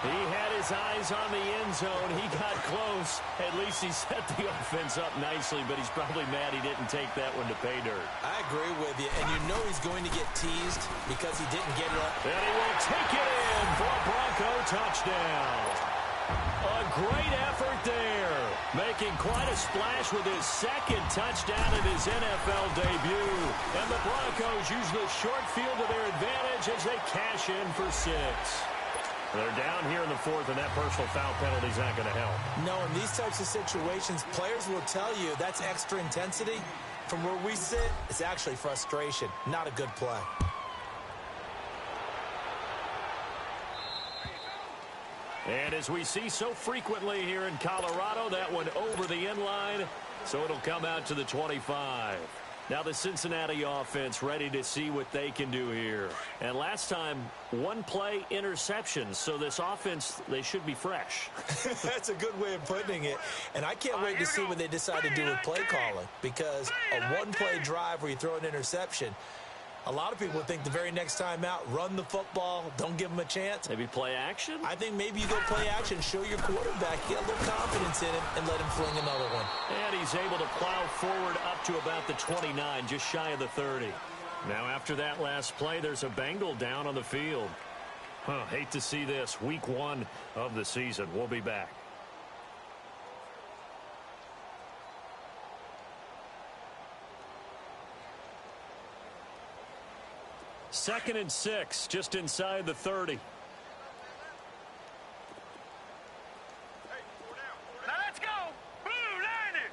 He had his eyes on the end zone. He got close. At least he set the offense up nicely, but he's probably mad he didn't take that one to pay dirt. I agree with you, and you know he's going to get teased because he didn't get it up. And he will take it in for a Bronco touchdown. A great effort there, making quite a splash with his second touchdown in his NFL debut. And the Broncos use the short field to their advantage as they cash in for 6. They're down here in the 4th, and that personal foul penalty is not going to help. No, in these types of situations, players will tell you that's extra intensity. From where we sit, it's actually frustration, not a good play. And as we see so frequently here in Colorado, that one over the end line, so it'll come out to the 25. Now the Cincinnati offense ready to see what they can do here. And last time, 1-play interceptions. So this offense, they should be fresh. That's a good way of putting it. And I can't wait to see what they decide to do with play calling. Because a 1-play drive where you throw an interception, a lot of people think the very next time out, run the football, don't give them a chance. Maybe play action? I think maybe you go play action, show your quarterback, get a little confidence in him, and let him fling another one. And he's able to plow forward up to about the 29, just shy of the 30. Now after that last play, there's a Bengal down on the field. Hate to see this. Week 1 of the season. We'll be back. Second and 6, just inside the 30. Now let's go. Blue line it.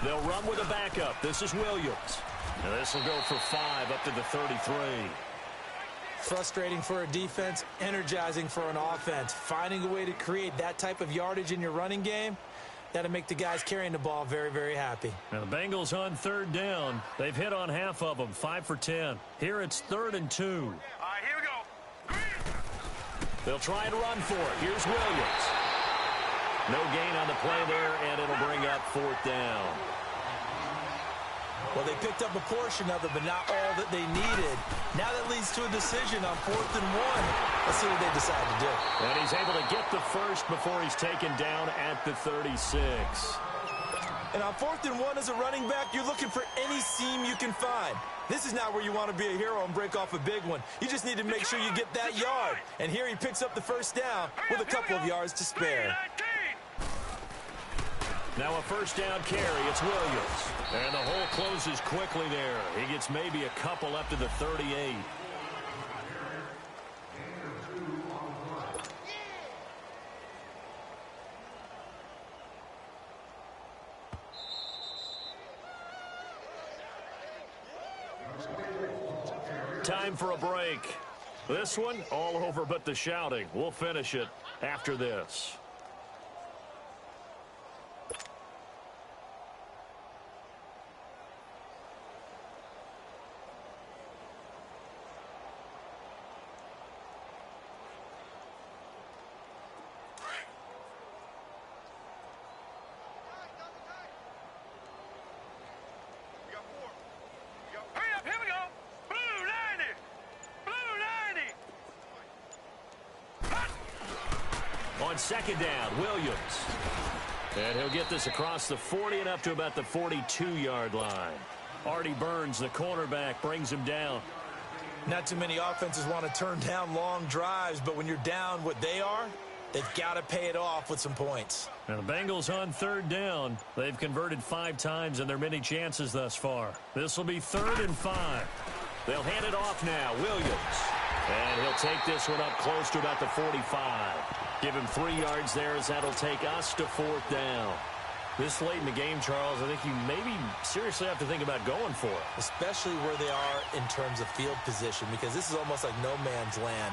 They'll run with a backup. This is Williams. And this will go for 5 up to the 33. Frustrating for a defense, energizing for an offense. Finding a way to create that type of yardage in your running game, that'll make the guys carrying the ball very, very happy. Now the Bengals on 3rd down. They've hit on half of them, 5 for 10. Here it's 3rd and 2. All right, here we go. They'll try and run for it. Here's Williams. No gain on the play there, and it'll bring up 4th down. Well, they picked up a portion of it, but not all that they needed. Now that leads to a decision on 4th and 1. Let's see what they decide to do. And he's able to get the first before he's taken down at the 36. And on 4th and 1 as a running back, you're looking for any seam you can find. This is not where you want to be a hero and break off a big one. You just need to make sure you get that yard. And here he picks up the first down with a couple of yards to spare. Now a first down carry. It's Williams. And the hole closes quickly there. He gets maybe a couple up to the 38. Time for a break. This one, all over but the shouting. We'll finish it after this. Second down, Williams. And he'll get this across the 40 and up to about the 42-yard line. Artie Burns, the cornerback, brings him down. Not too many offenses want to turn down long drives, but when you're down what they are, they've got to pay it off with some points. Now the Bengals on 3rd down. They've converted 5 times in their many chances thus far. This will be 3rd and 5. They'll hand it off now, Williams. And he'll take this one up close to about the 45. Give him 3 yards there as that'll take us to 4th down. This late in the game, Charles, I think you maybe seriously have to think about going for it. Especially where they are in terms of field position, because this is almost like no man's land.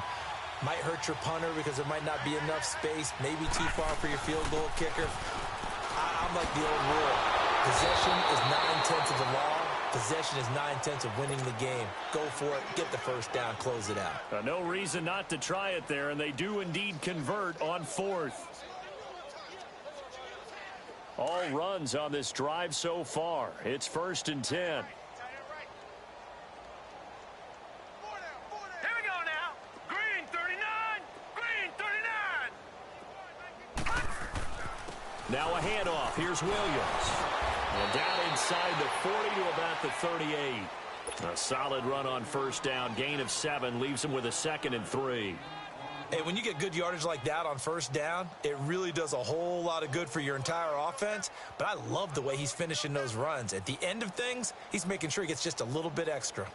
Might hurt your punter because there might not be enough space, maybe too far for your field goal kicker. I'm like the old rule. Possession is 9/10 of the law. Possession is 9/10 of winning the game. Go for it, get the first down, close it out. No reason not to try it there, and they do indeed convert on 4th. All runs on this drive so far. It's 1st and 10. Here we go now. Green 39. Green 39. Now a handoff. Here's Williams. And down inside the 40 to about the 38. A solid run on first down. Gain of 7 leaves him with a 2nd and 3. Hey, when you get good yardage like that on first down, it really does a whole lot of good for your entire offense. But I love the way he's finishing those runs. At the end of things, he's making sure he gets just a little bit extra.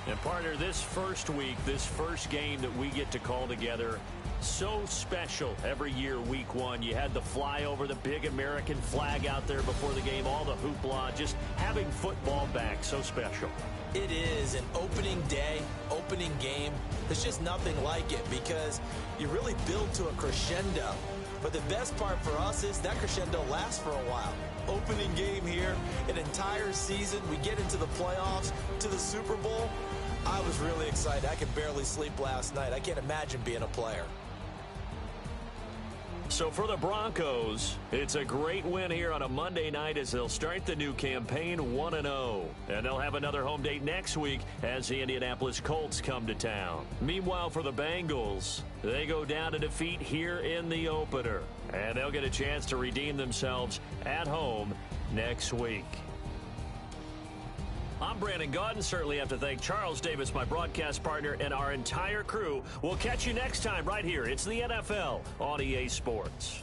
And partner, this first week, this first game that we get to call together, so special every year, week 1. You had the flyover, the big American flag out there before the game, all the hoopla, just having football back, so special. It is an opening day, opening game. There's just nothing like it because you really build to a crescendo. But the best part for us is that crescendo lasts for a while. Opening game here, an entire season. We get into the playoffs, to the Super Bowl. I was really excited. I could barely sleep last night. I can't imagine being a player. So for the Broncos, it's a great win here on a Monday night as they'll start the new campaign 1-0. And they'll have another home date next week as the Indianapolis Colts come to town. Meanwhile, for the Bengals, they go down to defeat here in the opener And they'll get a chance to redeem themselves at home next week. I'm Brandon Gaudin. Certainly have to thank Charles Davis, my broadcast partner, and our entire crew. We'll catch you next time right here. It's the NFL on EA Sports.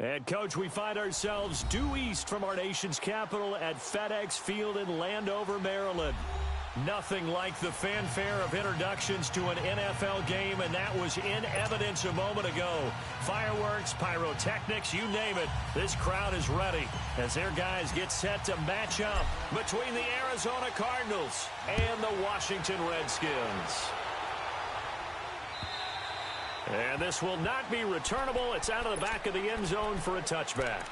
And, Coach, we find ourselves due east from our nation's capital at FedEx Field in Landover, Maryland. Nothing like the fanfare of introductions to an NFL game, and that was in evidence a moment ago. Fireworks, pyrotechnics, you name it. This crowd is ready as their guys get set to match up between the Arizona Cardinals and the Washington Redskins. And this will not be returnable. It's out of the back of the end zone for a touchback.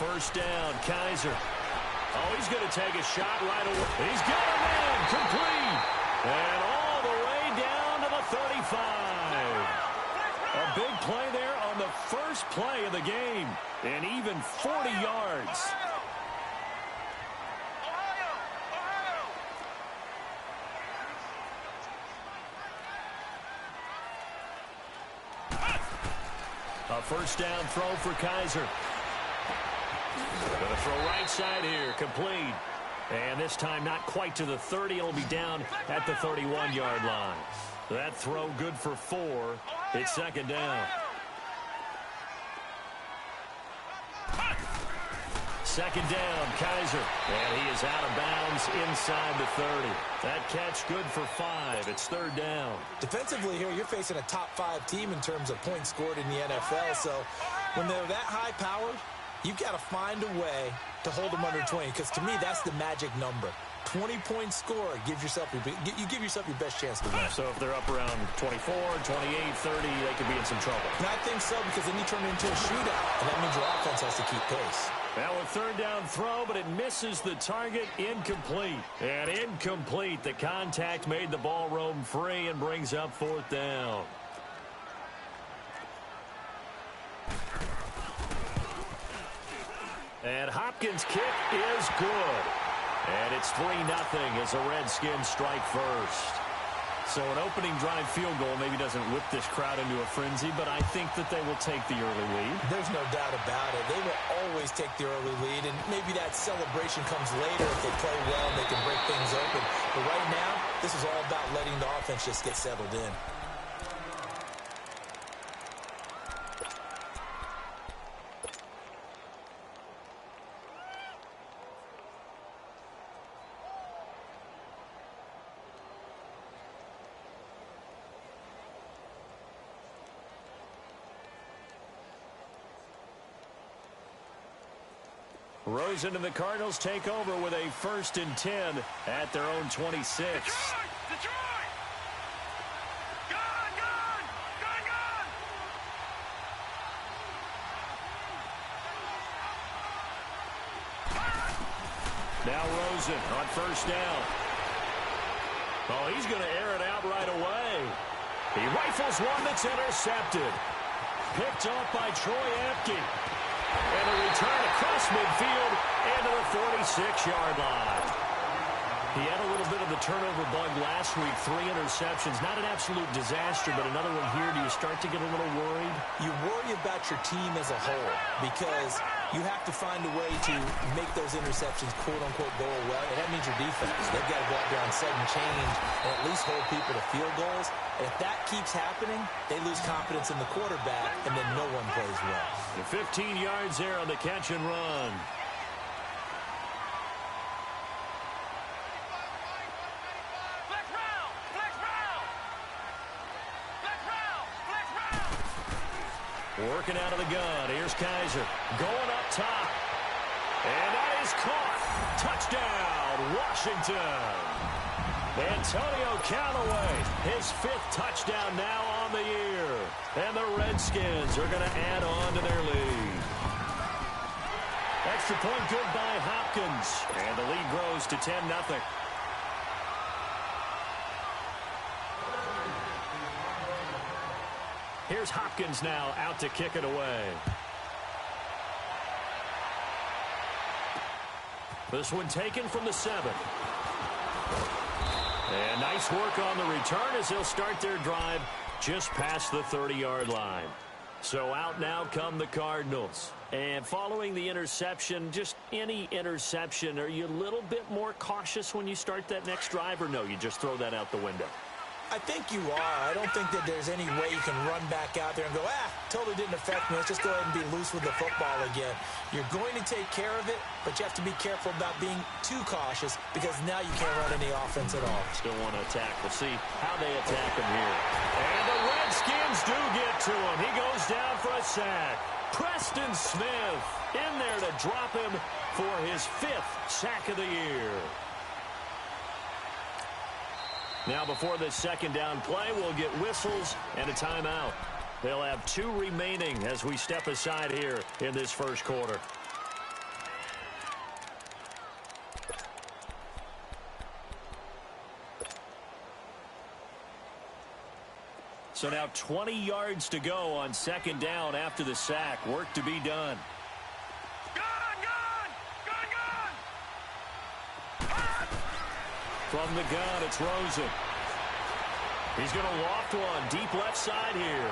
First down, Kaiser. Oh, he's going to take a shot right away. He's got a man, complete. And all the way down to the 35. A big play there on the first play of the game. And even 40 yards. A first down throw for Kaiser. Going to throw right side here, complete. And this time not quite to the 30. It'll be down at the 31-yard line. That throw good for 4. It's second down. Second down, Kaiser. And he is out of bounds inside the 30. That catch good for 5. It's third down. Defensively here, you're facing a top-5 team in terms of points scored in the NFL. So when they're that high-powered, you've got to find a way to hold them under 20, because to me, that's the magic number. 20 points scored, you give yourself your best chance to win. So if they're up around 24, 28, 30, they could be in some trouble. And I think so, because then you turn it into a shootout, and that means your offense has to keep pace. Now a third down throw, but it misses the target. Incomplete. And incomplete. The contact made the ball roam free and brings up fourth down. And Hopkins' kick is good. And it's 3-0 as the Redskins strike first. So an opening drive field goal maybe doesn't whip this crowd into a frenzy, but I think that they will take the early lead. There's no doubt about it. They will always take the early lead, and maybe that celebration comes later if they play well and they can break things open. But right now, this is all about letting the offense just get settled in. Rosen and the Cardinals take over with a 1st and 10 at their own 26. Detroit! Gone! Now Rosen on first down. Oh, he's going to air it out right away. He rifles one that's intercepted. Picked off by Troy Apke. And a return across midfield into the 46-yard line. He had a little bit of the turnover bug last week. 3 interceptions. Not an absolute disaster, but another one here. Do you start to get a little worried? You worry about your team as a whole, because you have to find a way to make those interceptions quote-unquote go away, and that means your defense. They've got to go out there and set and change and at least hold people to field goals. And if that keeps happening, they lose confidence in the quarterback, and then no one plays well. The 15 yards there on the catch and run. Working out of the gun. Here's Kaiser. Going up top. And that is caught. Touchdown, Washington. Antonio Callaway, his 5th touchdown now on the year. And the Redskins are going to add on to their lead. Extra point good by Hopkins. And the lead grows to 10-0. Here's Hopkins now out to kick it away. This one taken from the 7. And nice work on the return as they'll start their drive just past the 30-yard line. So out now come the Cardinals. And following the interception, just any interception, are you a little bit more cautious when you start that next drive, or no, you just throw that out the window? I think you are. I don't think that there's any way you can run back out there and go, totally didn't affect me. Let's just go ahead and be loose with the football again. You're going to take care of it, but you have to be careful about being too cautious because now you can't run any offense at all. Still want to attack. We'll see how they attack him here. And the Redskins do get to him. He goes down for a sack. Preston Smith in there to drop him for his 5th sack of the year. Now before this second down play, we'll get whistles and a timeout. They'll have 2 remaining as we step aside here in this first quarter. So now 20 yards to go on second down after the sack. Work to be done. From the gun, it's Rosen. He's going to loft one deep left side here.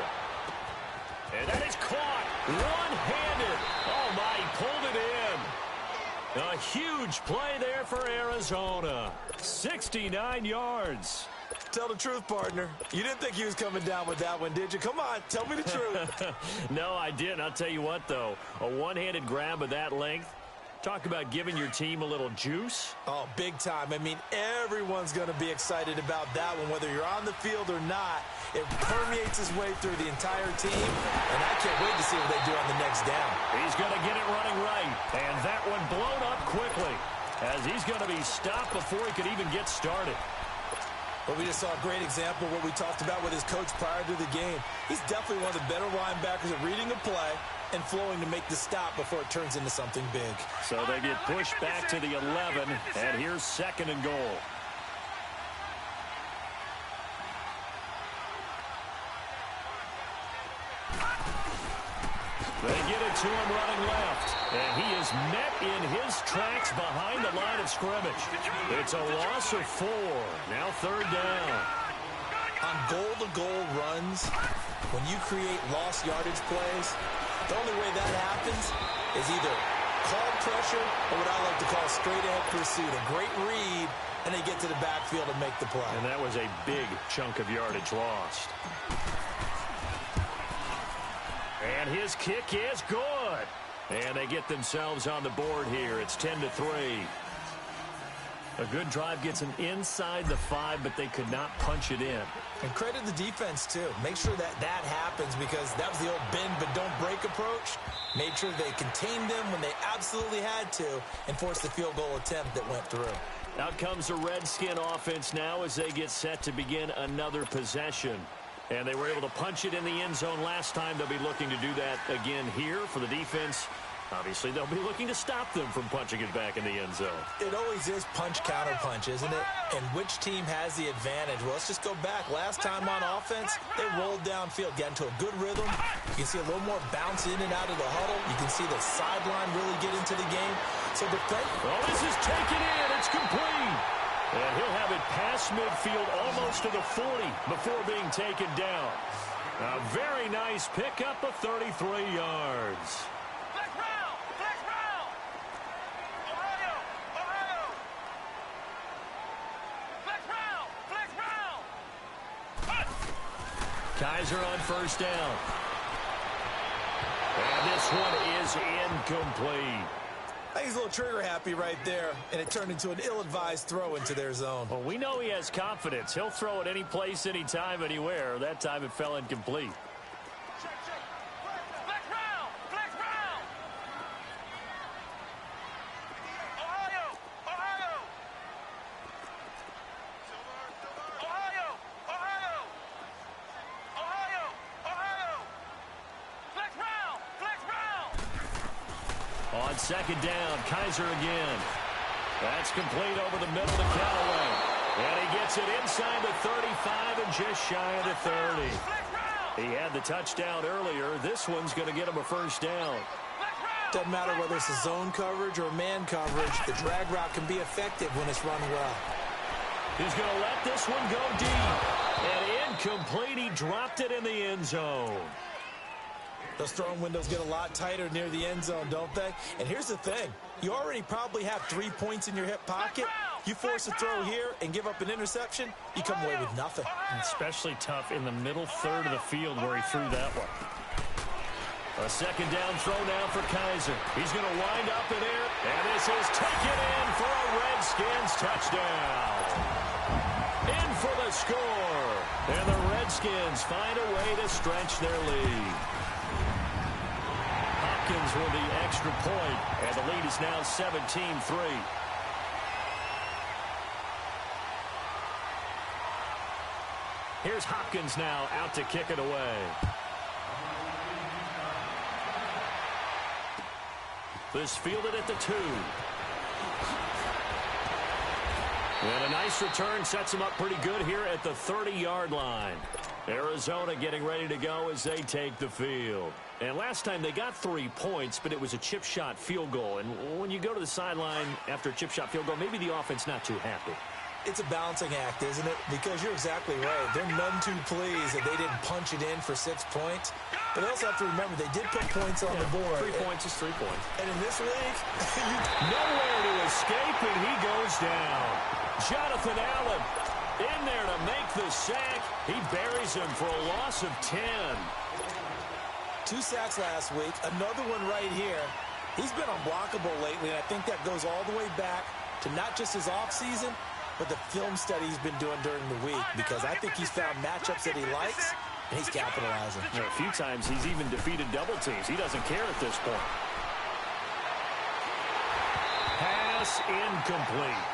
And that is caught one-handed. Oh, my, he pulled it in. A huge play there for Arizona. 69 yards. Tell the truth, partner. You didn't think he was coming down with that one, did you? Come on, tell me the truth. No, I didn't. I'll tell you what, though. A one-handed grab of that length. Talk about giving your team a little juice. Oh, big time. I mean, everyone's going to be excited about that one, whether you're on the field or not. It permeates his way through the entire team, and I can't wait to see what they do on the next down. He's going to get it running right, and that one blown up quickly as he's going to be stopped before he could even get started. But we just saw a great example of what we talked about with his coach prior to the game. He's definitely one of the better linebackers at reading a play and flowing to make the stop before it turns into something big. So they get pushed back to the 11, and here's 2nd and goal. They get it to him running left, and he is met in his tracks behind the line of scrimmage. It's a loss of 4. Now 3rd down. On goal-to-goal runs, when you create lost yardage plays, the only way that happens is either called pressure or what I like to call straight-ahead pursuit. A great read, and they get to the backfield and make the play. And that was a big chunk of yardage lost. And his kick is good. And they get themselves on the board here. It's 10-3. A good drive gets them inside the 5, but they could not punch it in. And credit the defense, too. Make sure that happens because that was the old bend but don't break approach. Made sure they contained them when they absolutely had to and forced the field goal attempt that went through. Out comes the Redskin offense now as they get set to begin another possession. And they were able to punch it in the end zone last time. They'll be looking to do that again here for the defense. Obviously, they'll be looking to stop them from punching it back in the end zone. It always is punch-counter-punch, isn't it? And which team has the advantage? Well, let's just go back. Last time on offense, they rolled downfield, got into a good rhythm. You can see a little more bounce in and out of the huddle. You can see the sideline really get into the game. So oh, this is taken in. It's complete. And he'll have it past midfield almost to the 40 before being taken down. A very nice pickup of 33 yards. Kaiser on 1st down. And this one is incomplete. I think he's a little trigger happy right there, and it turned into an ill-advised throw into their zone. Well, we know he has confidence. He'll throw it any place, anytime, anywhere. That time it fell incomplete. On 2nd down, Kaiser again. That's complete over the middle to Callaway. And he gets it inside the 35 and just shy of the 30. He had the touchdown earlier. This one's going to get him a 1st down. Doesn't matter whether it's a zone coverage or man coverage, the drag route can be effective when it's run well. He's going to let this one go deep. And incomplete. He dropped it in the end zone. Those throwing windows get a lot tighter near the end zone, don't they? And here's the thing. You already probably have 3 points in your hip pocket. You force a throw here and give up an interception, you come away with nothing. Especially tough in the middle third of the field where he threw that one. A second down throw now for Kaiser. He's going to wind up in air, and this is taken in for a Redskins touchdown. In for the score, and the Redskins find a way to stretch their lead. Hopkins with the extra point, and the lead is now 17-3. Here's Hopkins now out to kick it away. This fielded at the 2. And a nice return sets him up pretty good here at the 30-yard line. Arizona getting ready to go as they take the field. And last time they got 3 points, but it was a chip shot field goal. And when you go to the sideline after a chip shot field goal, maybe the offense not too happy. It's a balancing act, isn't it? Because you're exactly right. They're none too pleased that they didn't punch it in for 6 points. But they also have to remember they did put points on the board. 3 points is 3 points. And in this league, nowhere to escape, and he goes down. Jonathan Allen in there to make the sack. He buries him for a loss of 10. 2 sacks last week, another one right here. He's been unblockable lately, and I think that goes all the way back to not just his offseason, but the film study he's been doing during the week, because I think he's found matchups that he likes, and he's capitalizing. A few times he's even defeated double teams. He doesn't care at this point. Pass incomplete.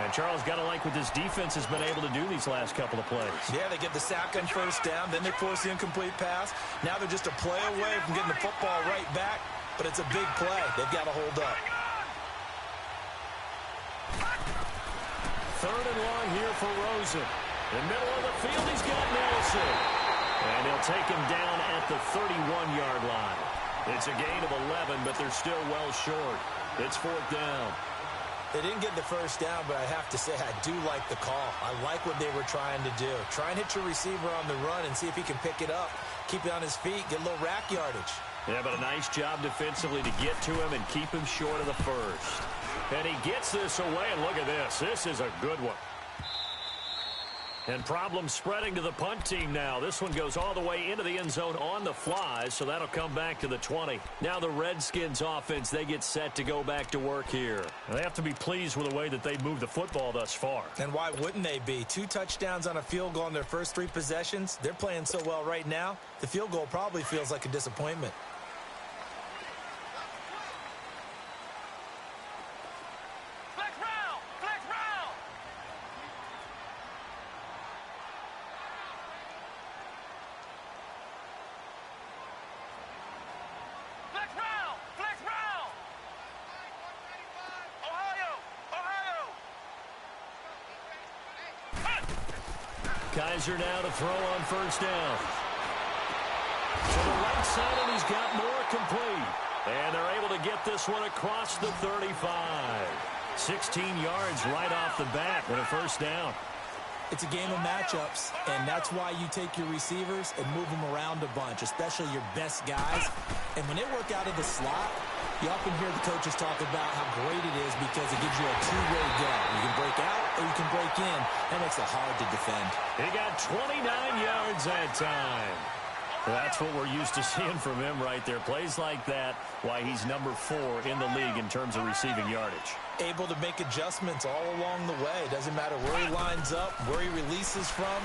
And Charles, got to like what this defense has been able to do these last couple of plays. Yeah, they get the sack on first down, then they force the incomplete pass. Now they're just a play away from getting the football right back, but it's a big play. They've got to hold up. 3rd and long here for Rosen. In the middle of the field, he's got Nelson. And he'll take him down at the 31-yard line. It's a gain of 11, but they're still well short. It's 4th down. They didn't get the first down, but I have to say I do like the call. I like what they were trying to do. Try and hit your receiver on the run and see if he can pick it up. Keep it on his feet, get a little rack yardage. Yeah, but a nice job defensively to get to him and keep him short of the first. And he gets this away, and look at this. This is a good one. And problems spreading to the punt team now. This one goes all the way into the end zone on the fly, so that'll come back to the 20. Now the Redskins offense, they get set to go back to work here. And they have to be pleased with the way that they've moved the football thus far. And why wouldn't they be? 2 touchdowns on a field goal in their first 3 possessions. They're playing so well right now, the field goal probably feels like a disappointment. Kaiser now to throw on first down. To the right side, and he's got more complete. And they're able to get this one across the 35. 16 yards right off the bat with a first down. It's a game of matchups, and that's why you take your receivers and move them around a bunch, especially your best guys. And when they work out of the slot, you often hear the coaches talk about how great it is because it gives you a two-way go. You can break out or you can break in. That makes it hard to defend. He got 29 yards that time. That's what we're used to seeing from him right there. Plays like that, why he's number 4 in the league in terms of receiving yardage. Able to make adjustments all along the way. Doesn't matter where he lines up, where he releases from.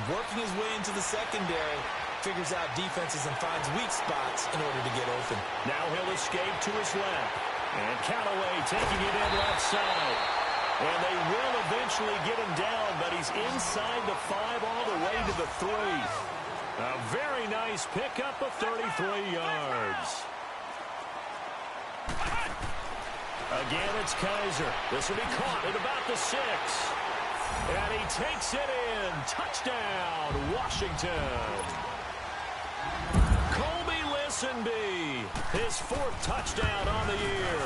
Working his way into the secondary, figures out defenses and finds weak spots in order to get open. Now he'll escape to his left. And Callaway taking it in left side. And they will eventually get him down, but he's inside the 5 all the way to the 3. A very nice pickup of 33 yards. Again, it's Kaiser. This will be caught at about the 6. And he takes it in. Touchdown, Washington. Listenby, his 4th touchdown on the year.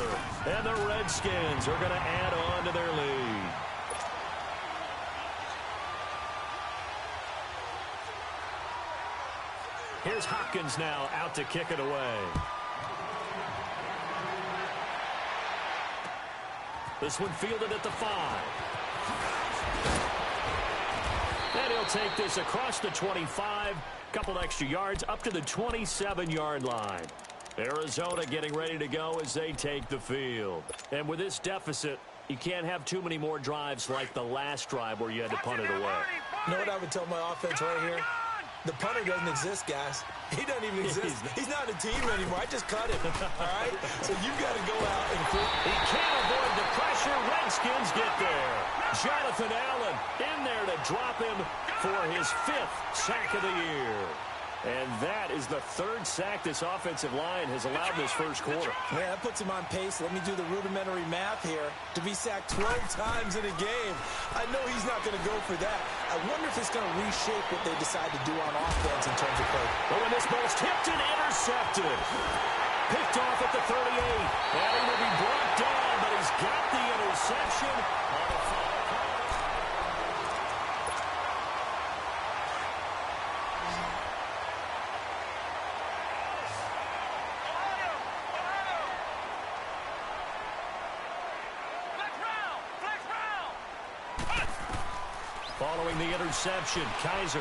And the Redskins are going to add on to their lead. Here's Hopkins now out to kick it away. This one fielded at the 5. And he'll take this across the 25. Couple extra yards up to the 27-yard line. Arizona getting ready to go as they take the field. And with this deficit, you can't have too many more drives like the last drive where you had to punt it away. You know what I would tell my offense right here? The punter doesn't exist, guys. He doesn't even exist. He's not a team anymore. I just cut him, all right? So you've got to go out and quit. He can't avoid the pressure. Redskins get there. Jonathan Allen in there to drop him for his 5th sack of the year. And that is the 3rd sack this offensive line has allowed this first quarter. Yeah, that puts him on pace. Let me do the rudimentary math here. To be sacked 12 times in a game, I know he's not going to go for that. I wonder if it's going to reshape what they decide to do on offense in terms of play. But when this ball's tipped and intercepted, picked off at the 38. And he will be brought down, but he's got the interception on the final. Following the interception, Kaiser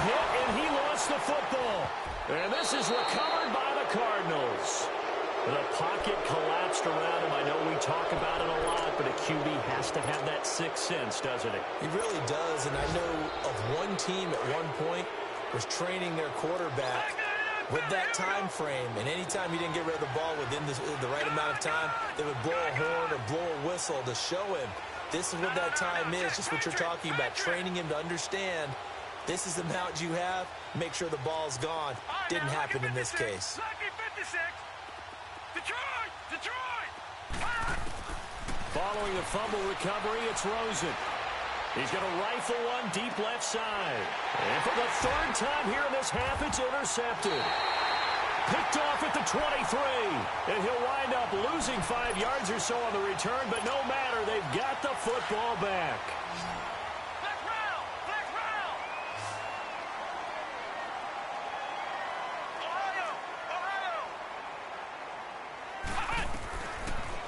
hit, and he lost the football. And this is recovered by the Cardinals. The pocket collapsed around him. I know we talk about it a lot, but a QB has to have that 6th sense, doesn't it? He really does, and I know of one team at one point was training their quarterback with that time frame, and anytime he didn't get rid of the ball within the right amount of time, they would blow a horn or blow a whistle to show him this is what that time is, just what you're talking about, training him to understand this is the amount you have, make sure the ball's gone. Didn't happen in this case. Following the fumble recovery, it's Rosen. He's going to rifle one deep left side. And for the 3rd time here in this half, it's intercepted. Picked off at the 23. And he'll wind up losing 5 yards or so on the return, but no matter, they've got the football back.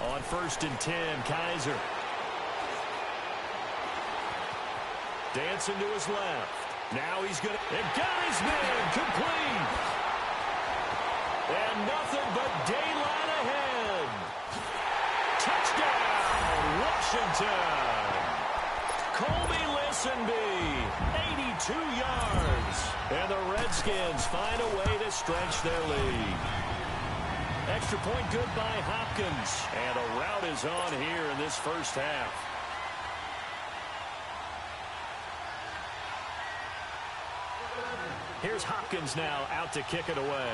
On 1st and 10, Kaiser. Dancing to his left. Now he's going to... And got his man complete. And nothing but daylight ahead. Touchdown, Washington. Colby Listenby, 82 yards. And the Redskins find a way to stretch their lead. Extra point good by Hopkins. And a rout is on here in this first half. Here's Hopkins now out to kick it away.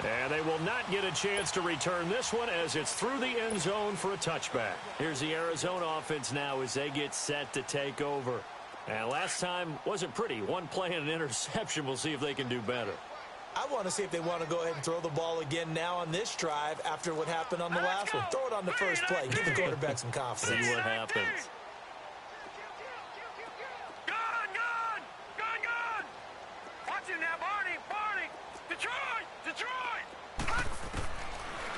And they will not get a chance to return this one as it's through the end zone for a touchback. Here's the Arizona offense now as they get set to take over. And last time wasn't pretty. One play and an interception. We'll see if they can do better. I want to see if they want to go ahead and throw the ball again now on this drive after what happened on the last one. Throw it on the first play. Give the quarterback some confidence. See what happens.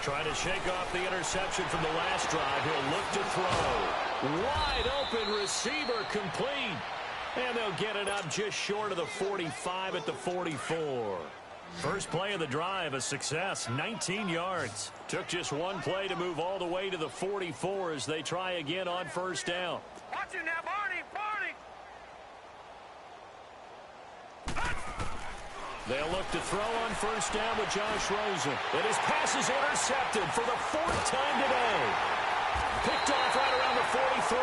Trying to shake off the interception from the last drive. He'll look to throw. Wide open receiver complete. And they'll get it up just short of the 45 at the 44. First play of the drive, a success, 19 yards. Took just one play to move all the way to the 44 as they try again on first down. Watch it now, Barney, They'll look to throw on first down with Josh Rosen. And his pass is intercepted for the 4th time today. Picked off right around the 43.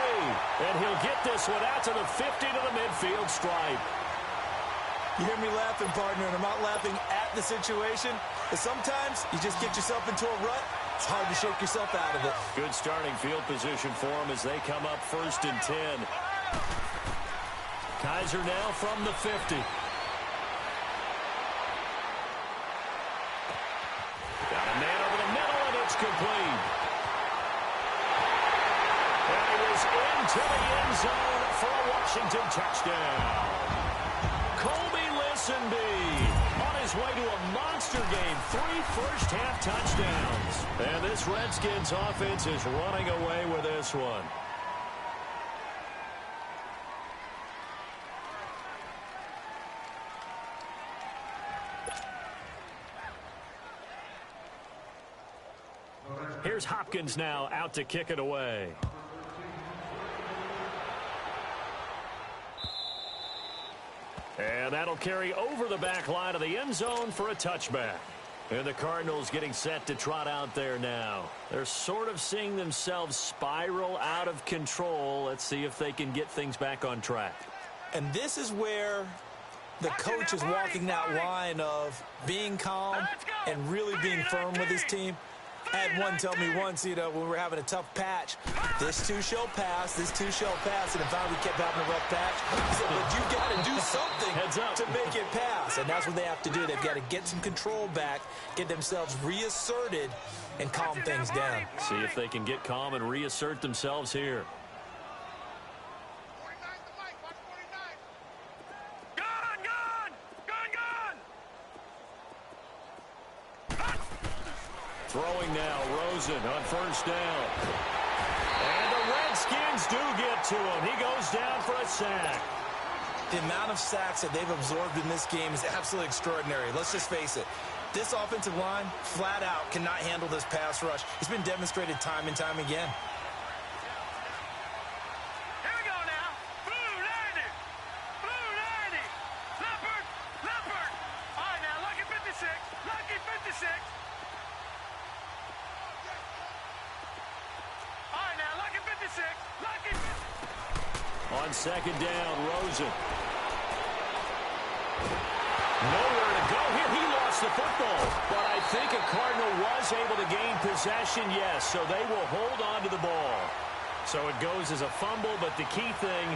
And he'll get this one out to the 50 to the midfield stripe. You hear me laughing, partner, and I'm not laughing at the situation. But sometimes you just get yourself into a rut. It's hard to shake yourself out of it. Good starting field position for them as they come up 1st and 10. Kaiser now from the 50. Got a man over the middle, and it's complete. And he was into the end zone for a Washington touchdown. Colby Listenby on his way to a monster game. 3 first-half touchdowns. And this Redskins offense is running away with this one. Here's Hopkins now out to kick it away. And that'll carry over the back line of the end zone for a touchback. And the Cardinals getting set to trot out there now. They're sort of seeing themselves spiral out of control. Let's see if they can get things back on track. And this is where the coach is walking that line of being calm and really being firm with his team. I had one tell me once, when we were having a tough patch, this too shall pass, and if finally we kept having a rough patch, he said, but you got to do something to make it pass. And that's what they have to do. They've got to get some control back, get themselves reasserted, and calm things down. See if they can get calm and reassert themselves here. Throwing now, Rosen on first down. And the Redskins do get to him. He goes down for a sack. The amount of sacks that they've absorbed in this game is absolutely extraordinary. Let's just face it. This offensive line, flat out, cannot handle this pass rush. It's been demonstrated time and time again. Here we go now. Blue 90. Blue 90. Leopard. All right, now, lucky 56. Lucky 56. On second down, Rosen. Nowhere to go here. He lost the football. But I think a Cardinal was able to gain possession, yes. So they will hold on to the ball. So it goes as a fumble, but the key thing,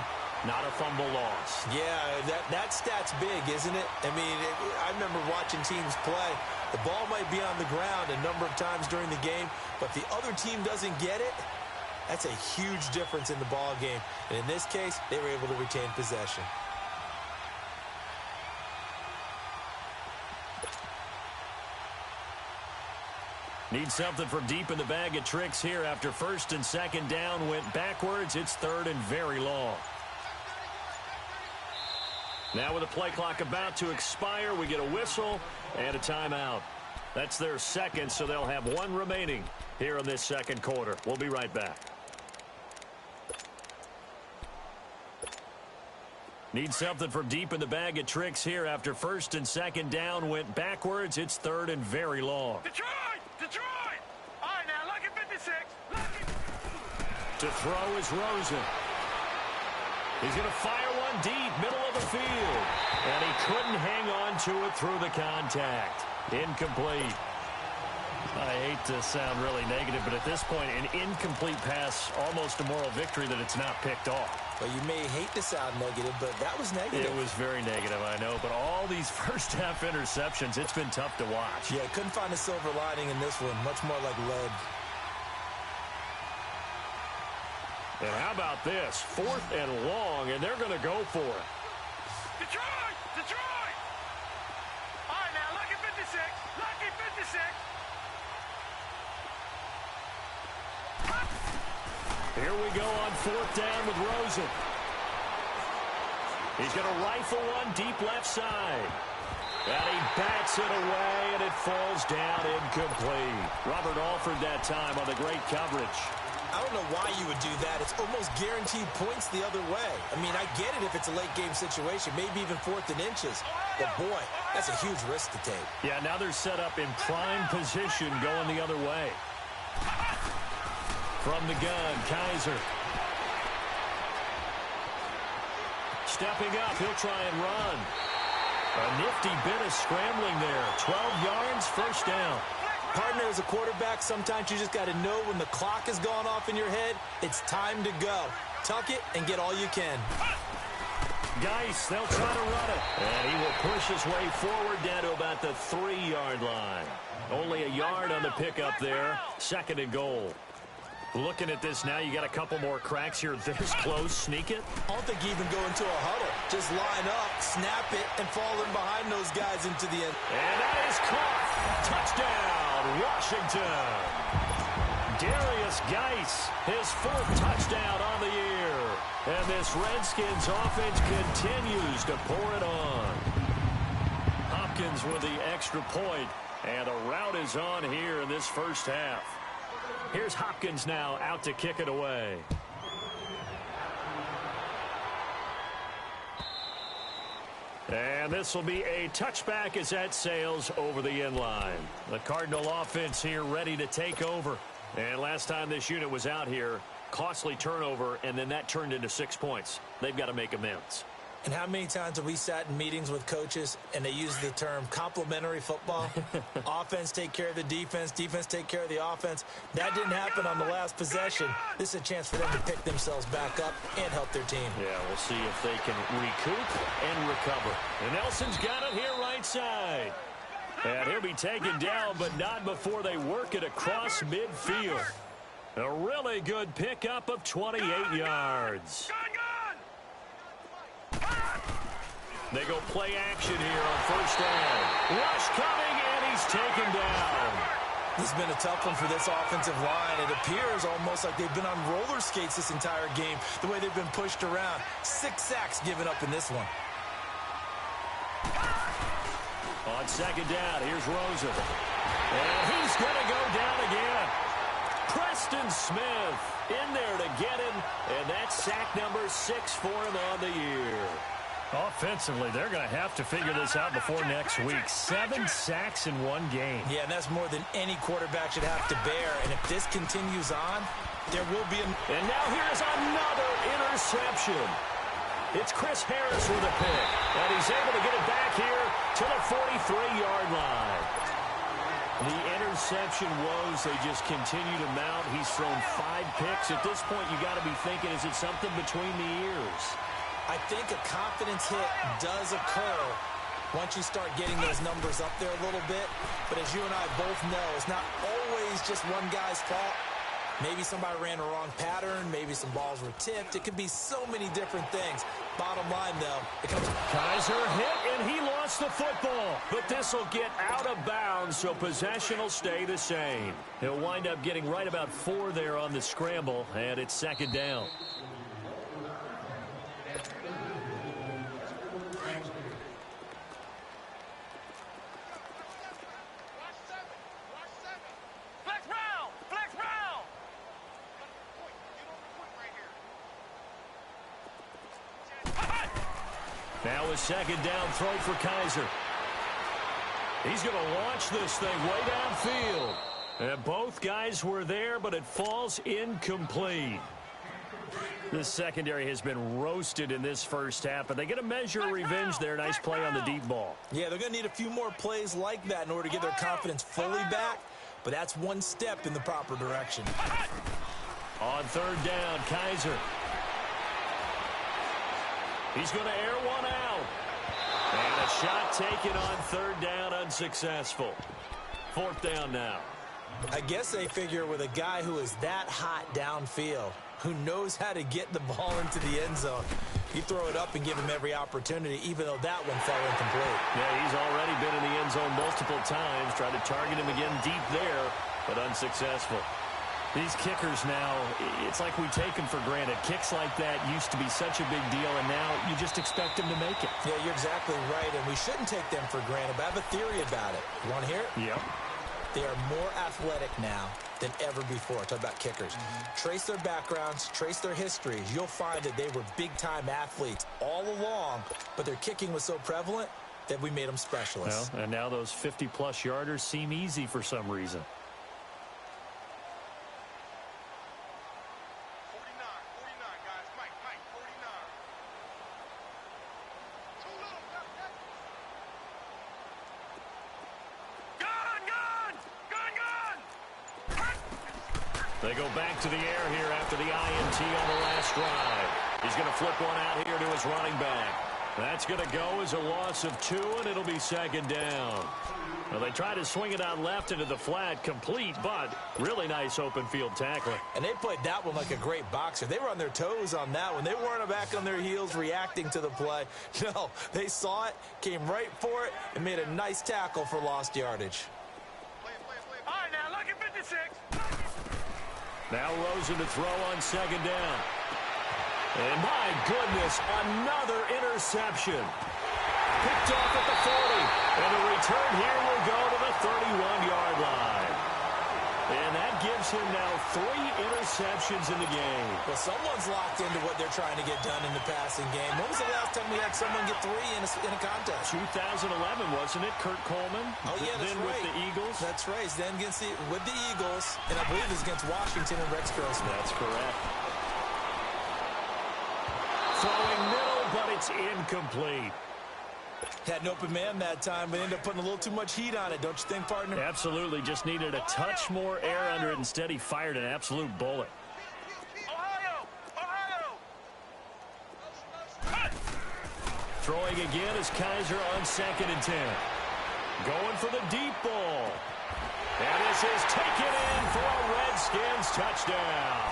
not a fumble loss. Yeah, that stat's big, isn't it? I mean, I remember watching teams play. The ball might be on the ground a number of times during the game, but if the other team doesn't get it, that's a huge difference in the ball game. And in this case, they were able to retain possession. Need something from deep in the bag of tricks here after first and second down went backwards. It's third and very long. Now with the play clock about to expire, we get a whistle and a timeout. That's their second, so they'll have one remaining here in this second quarter. We'll be right back. Need something from deep in the bag of tricks here after first and second down went backwards. It's third and very long. Detroit! All right, now, lucky 56. Lucky. To throw is Rosen. He's going to fire one deep, middle of the field. And he couldn't hang on to it through the contact. Incomplete. I hate to sound really negative, but at this point, an incomplete pass, almost a moral victory that it's not picked off. Well, you may hate to sound negative, but that was negative. It was very negative, I know. But all these first-half interceptions, it's been tough to watch. Yeah, couldn't find a silver lining in this one. Much more like lead. And how about this? 4th and long, and they're going to go for it. Detroit! All right, now, lucky 56. Lucky 56. Here we go on 4th down with Rosen. He's going to rifle one deep left side. And he bats it away, and it falls down incomplete. Robert Alford that time on the great coverage. I don't know why you would do that. It's almost guaranteed points the other way. I mean, I get it if it's a late-game situation, maybe even 4th and inches. But, boy, that's a huge risk to take. Yeah, now they're set up in prime position going the other way. From the gun, Kaiser. Stepping up, he'll try and run. A nifty bit of scrambling there. 12 yards, first down. Partner, as a quarterback, sometimes you just got to know when the clock has gone off in your head, it's time to go. Tuck it and get all you can. Geis, they'll try to run it. And he will push his way forward down to about the 3-yard line. Only a yard on the pickup there. 2nd and goal. Looking at this now, you got a couple more cracks here this close. Sneak it. I don't think you even go into a huddle. Just line up, snap it, and fall in behind those guys into the end. And that is caught. Touchdown, Washington. Darius Geis, his 4th touchdown on the year. And this Redskins offense continues to pour it on. Hopkins with the extra point. And the route is on here in this first half. Here's Hopkins now out to kick it away. And this will be a touchback as that sails over the end line. The Cardinal offense here ready to take over. And last time this unit was out here, costly turnover, and then that turned into 6 points. They've got to make amends. And how many times have we sat in meetings with coaches and they use the term complementary football? Offense take care of the defense, defense take care of the offense. That didn't happen on the last possession. This is a chance for them to pick themselves back up and help their team. Yeah, we'll see if they can recoup and recover. And Nelson's got it here right side. And he'll be taken down, but not before they work it across midfield. A really good pickup of 28 yards. They go play action here on first down. Rush coming, and he's taken down. This has been a tough one for this offensive line. It appears almost like they've been on roller skates this entire game, the way they've been pushed around. 6 sacks given up in this one. On second down, here's Rosen. And he's going to go down again. Preston Smith in there to get him, and that's sack number 6 for him on the year. Offensively, they're going to have to figure this out before next week. 7 sacks in one game. Yeah, and that's more than any quarterback should have to bear. And if this continues on, there will be And now here's another interception. It's Chris Harris with a pick. And he's able to get it back here to the 43-yard line. The interception woes, they just continue to mount. He's thrown 5 picks. At this point, you got to be thinking, is it something between the ears? I think a confidence hit does occur once you start getting those numbers up there a little bit. But as you and I both know, it's not always just one guy's fault. Maybe somebody ran a wrong pattern. Maybe some balls were tipped. It could be so many different things. Bottom line, though, it comes... Kaiser hit, and he lost the football. But this will get out of bounds, so possession will stay the same. He'll wind up getting right about 4 there on the scramble, and it's second down. Now a second down throw for Kaiser. He's going to launch this thing way downfield. And both guys were there, but it falls incomplete. This secondary has been roasted in this first half, but they get a measure of revenge there. Nice play on the deep ball. Yeah, they're going to need a few more plays like that in order to get their confidence fully back, but that's one step in the proper direction. On third down, Kaiser. He's going to air one out. And a shot taken on third down, unsuccessful. Fourth down now. I guess they figure with a guy who is that hot downfield, who knows how to get the ball into the end zone, you throw it up and give him every opportunity, even though that one fell incomplete. Yeah, he's already been in the end zone multiple times. Tried to target him again deep there, but unsuccessful. These kickers now, it's like we take them for granted. Kicks like that used to be such a big deal, and now you just expect them to make it. Yeah, you're exactly right, and we shouldn't take them for granted, but I have a theory about it. You want to hear it? Yep. They are more athletic now than ever before. Talk about kickers. Trace their backgrounds, trace their histories. You'll find that they were big-time athletes all along, but their kicking was so prevalent that we made them specialists. Well, and now those 50-plus yarders seem easy for some reason. They go back to the air here after the INT on the last drive. He's going to flip one out here to his running back. That's going to go as a loss of 2, and it'll be second down. Well, they try to swing it out left into the flat, complete, but really nice open field tackling. And they played that one like a great boxer. They were on their toes on that one. They weren't back on their heels reacting to the play. No, they saw it, came right for it, and made a nice tackle for lost yardage. All right, now, lucky 56. Now Rosen to throw on second down. And my goodness, another interception. Picked off at the 40. And the return here will go to the 31-yard line. And that gives him now 3 interceptions in the game. Well, someone's locked into what they're trying to get done in the passing game. When was the last time we had someone get 3 in a contest? 2011, wasn't it? Kurt Coleman? Oh, yeah, that's then right. with the Eagles? That's right. Then with the Eagles, and I believe it was against Washington and Rex Grossman. That's correct. Throwing middle, but it's incomplete. Had an open man that time, but ended up putting a little too much heat on it, don't you think, partner? Absolutely. Just needed a touch more air under it. Instead, he fired an absolute bullet. Throwing again is Kaiser on second and 10. Going for the deep ball. And this is taken in for a Redskins touchdown.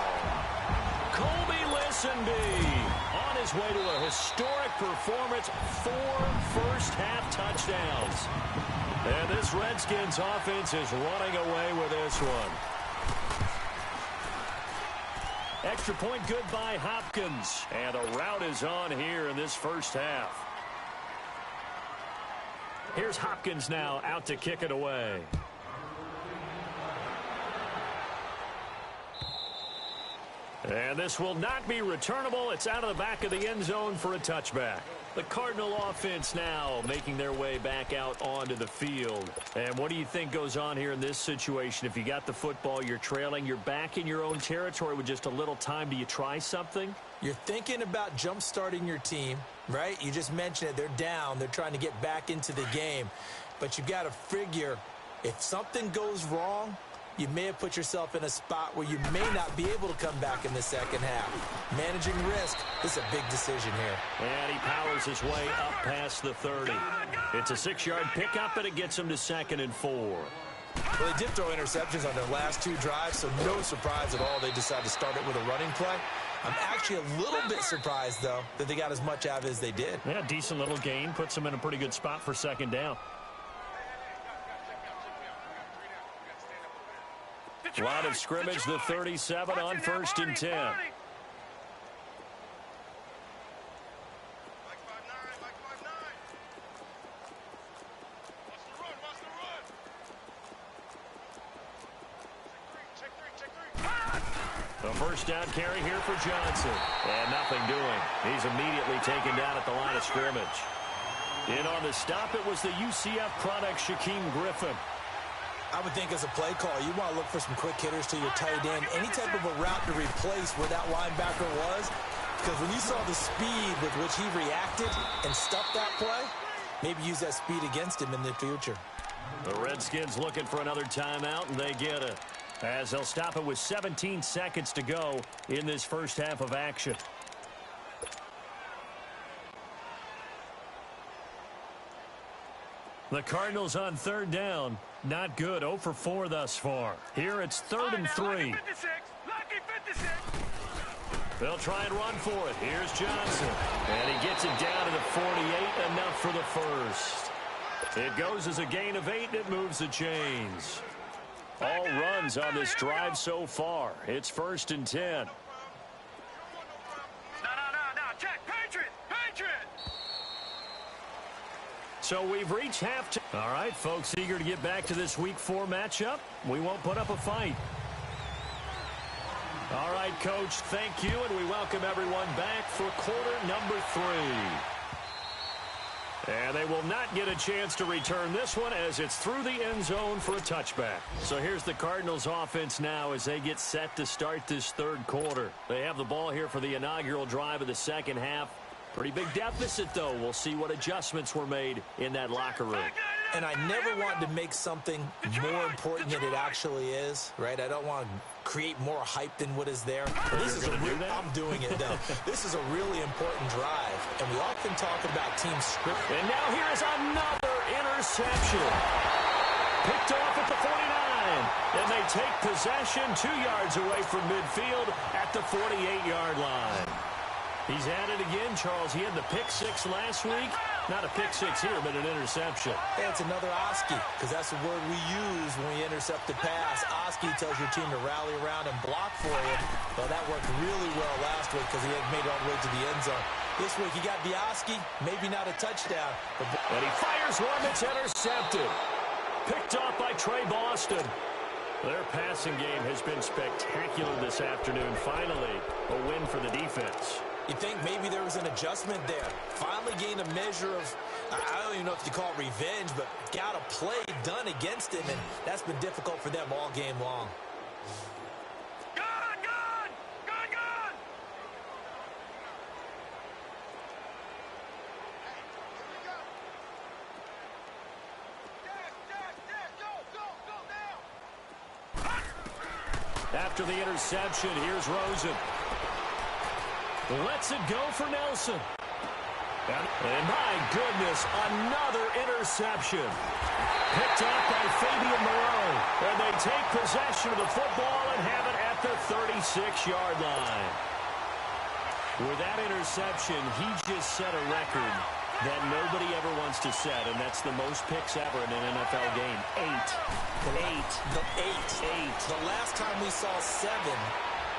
Colby Listenby on his way to a historic performance, 4 first-half touchdowns. And this Redskins offense is running away with this one. Extra point good by Hopkins. And a rout is on here in this first half. Here's Hopkins now out to kick it away. And this will not be returnable. It's out of the back of the end zone for a touchback. The Cardinal offense now making their way back out onto the field. And what do you think goes on here in this situation? If you got the football, you're trailing, you're back in your own territory with just a little time. Do you try something? You're thinking about jump-starting your team, right? You just mentioned it. They're down. They're trying to get back into the game. But you've got to figure if something goes wrong, you may have put yourself in a spot where you may not be able to come back in the second half. Managing risk is a big decision here. And he powers his way up past the 30. It's a 6-yard pickup, and it gets him to second and 4. Well, they did throw interceptions on their last 2 drives, so no surprise at all they decided to start it with a running play. I'm actually a little bit surprised, though, that they got as much out of it as they did. Yeah, decent little gain. Puts them in a pretty good spot for second down. Line of scrimmage, the 37 on first and 10. The first down carry here for Johnson. And nothing doing. He's immediately taken down at the line of scrimmage. In on the stop, it was the UCF product, Shaquem Griffin. I would think as a play call, you want to look for some quick hitters to your tight end. Any type of a route to replace where that linebacker was. Because when you saw the speed with which he reacted and stuffed that play, maybe use that speed against him in the future. The Redskins looking for another timeout, and they get it. As they'll stop it with 17 seconds to go in this first half of action. The Cardinals on third down. Not good. 0 for 4 thus far. Here it's 3rd and 3. Lucky 56. They'll try and run for it. Here's Johnson. And he gets it down to the 48. Enough for the first. It goes as a gain of 8, and it moves the chains. All runs on this drive so far. It's 1st and 10. No. Check. Patriot. So we've reached halftime. All right, folks, eager to get back to this Week 4 matchup. We won't put up a fight. All right, Coach, thank you, and we welcome everyone back for quarter number 3. And they will not get a chance to return this one as it's through the end zone for a touchback. So here's the Cardinals offense now as they get set to start this third quarter. They have the ball here for the inaugural drive of the second half. Pretty big deficit, though. We'll see what adjustments were made in that locker room. And I never want to make something more important than it actually is, right? I don't want to create more hype than what is there. This is I'm doing it, though. This is a really important drive, and we often talk about team script. And now here is another interception. Picked off at the 49, and they take possession 2 yards away from midfield at the 48-yard line. He's had it again, Charles. He had the pick six last week. Not a pick six here, but an interception. Hey, it's another Oski, because that's the word we use when we intercept a pass. Oski tells your team to rally around and block for you. Well, that worked really well last week because he had made it all the way to the end zone. This week, he got the Oski, maybe not a touchdown. And he fires one that's intercepted. Picked off by Trey Boston. Their passing game has been spectacular this afternoon. Finally, a win for the defense. You think maybe there was an adjustment there. Finally gained a measure of, I don't even know if you call it revenge, but got a play done against him, and that's been difficult for them all game long. Gone, gone! Gone, gone! After the interception, here's Rosen. Lets it go for Nelson. And my goodness, another interception. Picked up by Fabian Moreau. And they take possession of the football and have it at the 36-yard line. With that interception, he just set a record that nobody ever wants to set, and that's the most picks ever in an NFL game. 8. The last time we saw 7,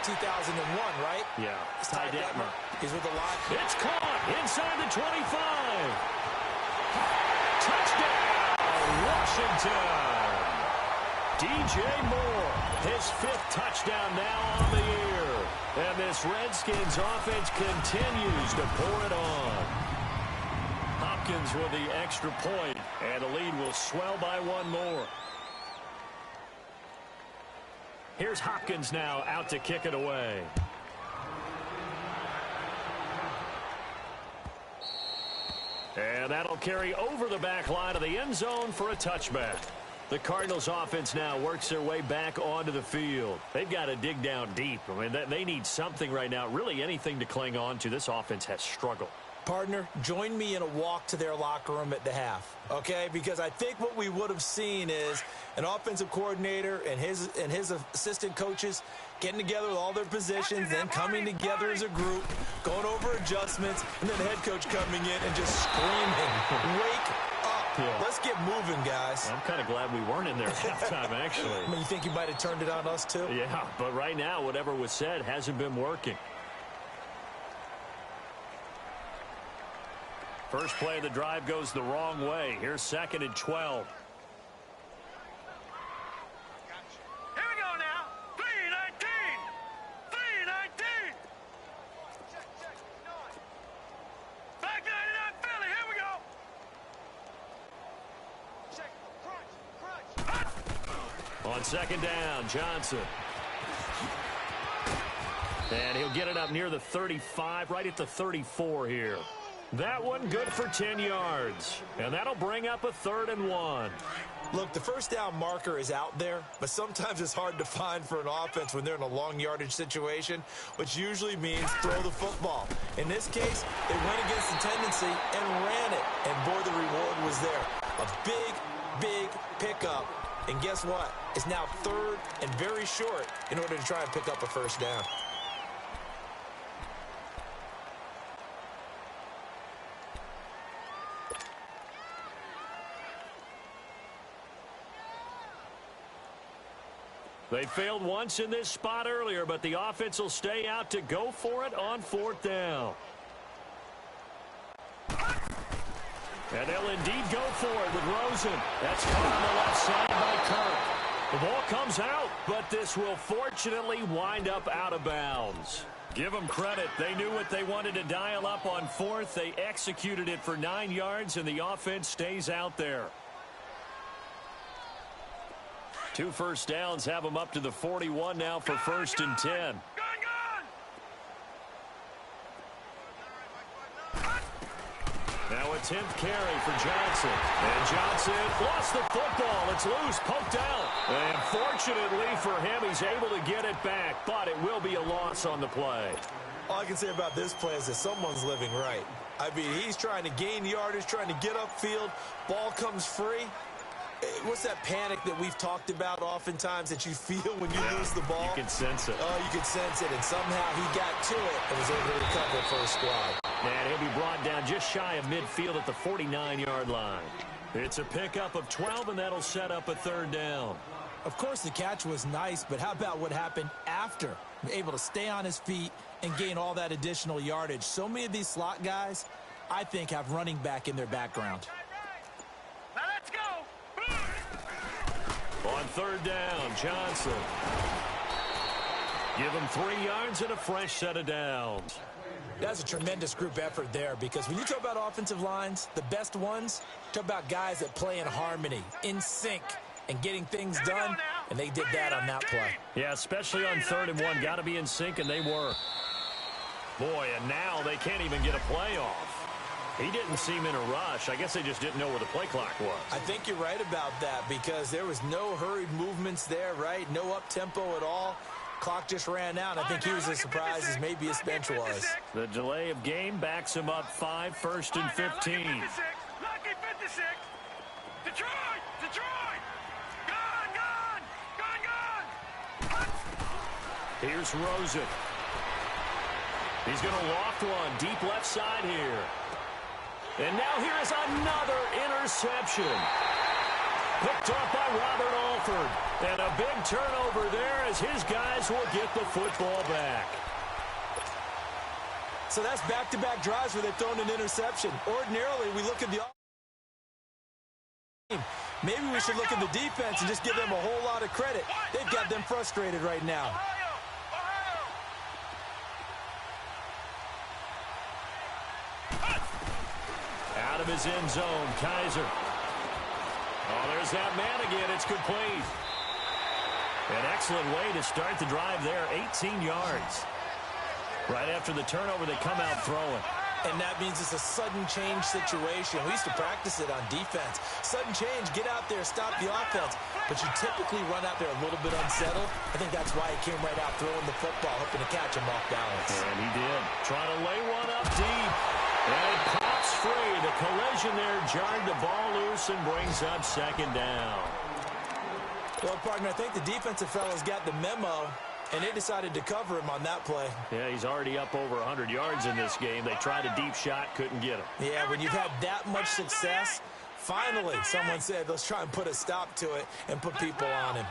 2001, right? Yeah. Ty Detmer. He's with the line. It's caught inside the 25. Touchdown, Washington. DJ Moore, his 5th touchdown now on the year. And this Redskins offense continues to pour it on. Hopkins with the extra point, and the lead will swell by 1 more. Here's Hopkins now out to kick it away. And that'll carry over the back line of the end zone for a touchback. The Cardinals offense now works their way back onto the field. They've got to dig down deep. I mean, they need something right now, really anything to cling on to. This offense has struggled. Partner, join me in a walk to their locker room at the half, okay? Because I think what we would have seen is an offensive coordinator and his assistant coaches getting together with all their positions, then coming together as a group, going over adjustments, and then the head coach coming in and just screaming, wake up. Yeah. Let's get moving, guys. I'm kind of glad we weren't in there at halftime, actually. I mean, you think you might have turned it on us, too? Yeah, but right now, whatever was said hasn't been working. First play of the drive goes the wrong way. Here's 2nd and 12. Here we go now. 3-19. 3-19. Back 99 Philly. Here we go. On 2nd down, Johnson. And he'll get it up near the 35, right at the 34 here. That one good for 10 yards. And that'll bring up a 3rd and 1. Look, the first down marker is out there, but sometimes it's hard to find for an offense when they're in a long yardage situation, which usually means throw the football. In this case, they went against the tendency and ran it. And boy, the reward was there. A big, big pickup. And guess what? It's now 3rd and very short in order to try and pick up a first down. They failed once in this spot earlier, but the offense will stay out to go for it on 4th down. And they'll indeed go for it with Rosen. That's caught on the left side by Kirk. The ball comes out, but this will fortunately wind up out of bounds. Give them credit. They knew what they wanted to dial up on 4th. They executed it for 9 yards, and the offense stays out there. 2 first downs have them up to the 41 now for 1st and 10. Now a 10th carry for Johnson. And Johnson lost the football. It's loose, poked out. And fortunately for him, he's able to get it back, but it will be a loss on the play. All I can say about this play is that someone's living right. I mean, he's trying to gain yardage, trying to get upfield. Ball comes free. What's that panic that we've talked about oftentimes that you feel when you lose the ball? You can sense it. Oh, you can sense it, and somehow he got to it and was able to recover for a squad. And he'll be brought down just shy of midfield at the 49-yard line. It's a pickup of 12, and that'll set up a 3rd down. Of course, the catch was nice, but how about what happened after? Able to stay on his feet and gain all that additional yardage. So many of these slot guys, I think, have running back in their background. Now let's go. On 3rd down, Johnson. Give him 3 yards and a fresh set of downs. That's a tremendous group effort there, because when you talk about offensive lines, the best ones, talk about guys that play in harmony, in sync, and getting things done, and they did that on that play. Yeah, especially on 3rd and 1. Got to be in sync, and they were. Boy, and now they can't even get a play off. He didn't seem in a rush. I guess they just didn't know where the play clock was. I think you're right about that, because there was no hurried movements there, right? No up-tempo at all. Clock just ran out. I think he was as surprised as maybe his bench was. The delay of game backs him up 5, 1st and 15. Lucky 56. Detroit! Detroit! Gone! Here's Rosen. He's going to loft one deep left side here. And now here is another interception. Picked up by Robert Alford. And a big turnover there as his guys will get the football back. So that's back-to-back drives where they've thrown an interception. Ordinarily, we look at the maybe we should look at the defense and just give them a whole lot of credit. They've got them frustrated right now. Out of his end zone, Kaiser. Oh, there's that man again. It's complete. An excellent way to start the drive there, 18 yards. Right after the turnover, they come out throwing. And that means it's a sudden change situation. We used to practice it on defense. Sudden change, get out there, stop the offense. But you typically run out there a little bit unsettled. I think that's why he came right out throwing the football, hoping to catch him off balance. And he did. Trying to lay one up deep. And it pops free. The collision there jarred the ball loose and brings up 2nd down. Well, partner, I think the defensive fellas got the memo, and they decided to cover him on that play. Yeah, he's already up over 100 yards in this game. They tried a deep shot, couldn't get him. Yeah, when you've had that much success, finally someone said, let's try and put a stop to it and put people on him.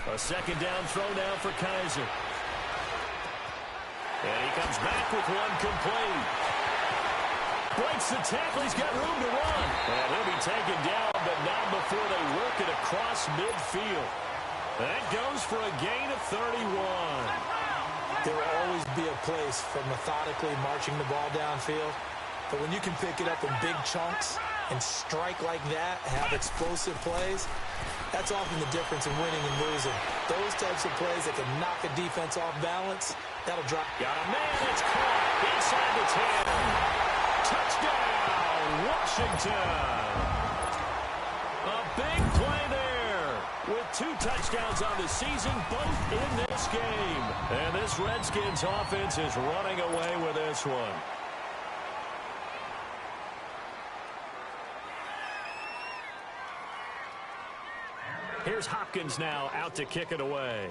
A 2nd down throw now for Kaiser. And he comes back with one complete. Breaks the tackle. He's got room to run. And he'll be taken down, but not before they work it across midfield. That goes for a gain of 31. There will always be a place for methodically marching the ball downfield. But when you can pick it up in big chunks and strike like that, have explosive plays, that's often the difference in winning and losing. Those types of plays that can knock a defense off balance, that'll drop. Got a man that's caught inside the 10. Touchdown, Washington. A big play there with 2 touchdowns on the season, both in this game. And this Redskins offense is running away with this one. Here's Hopkins now out to kick it away.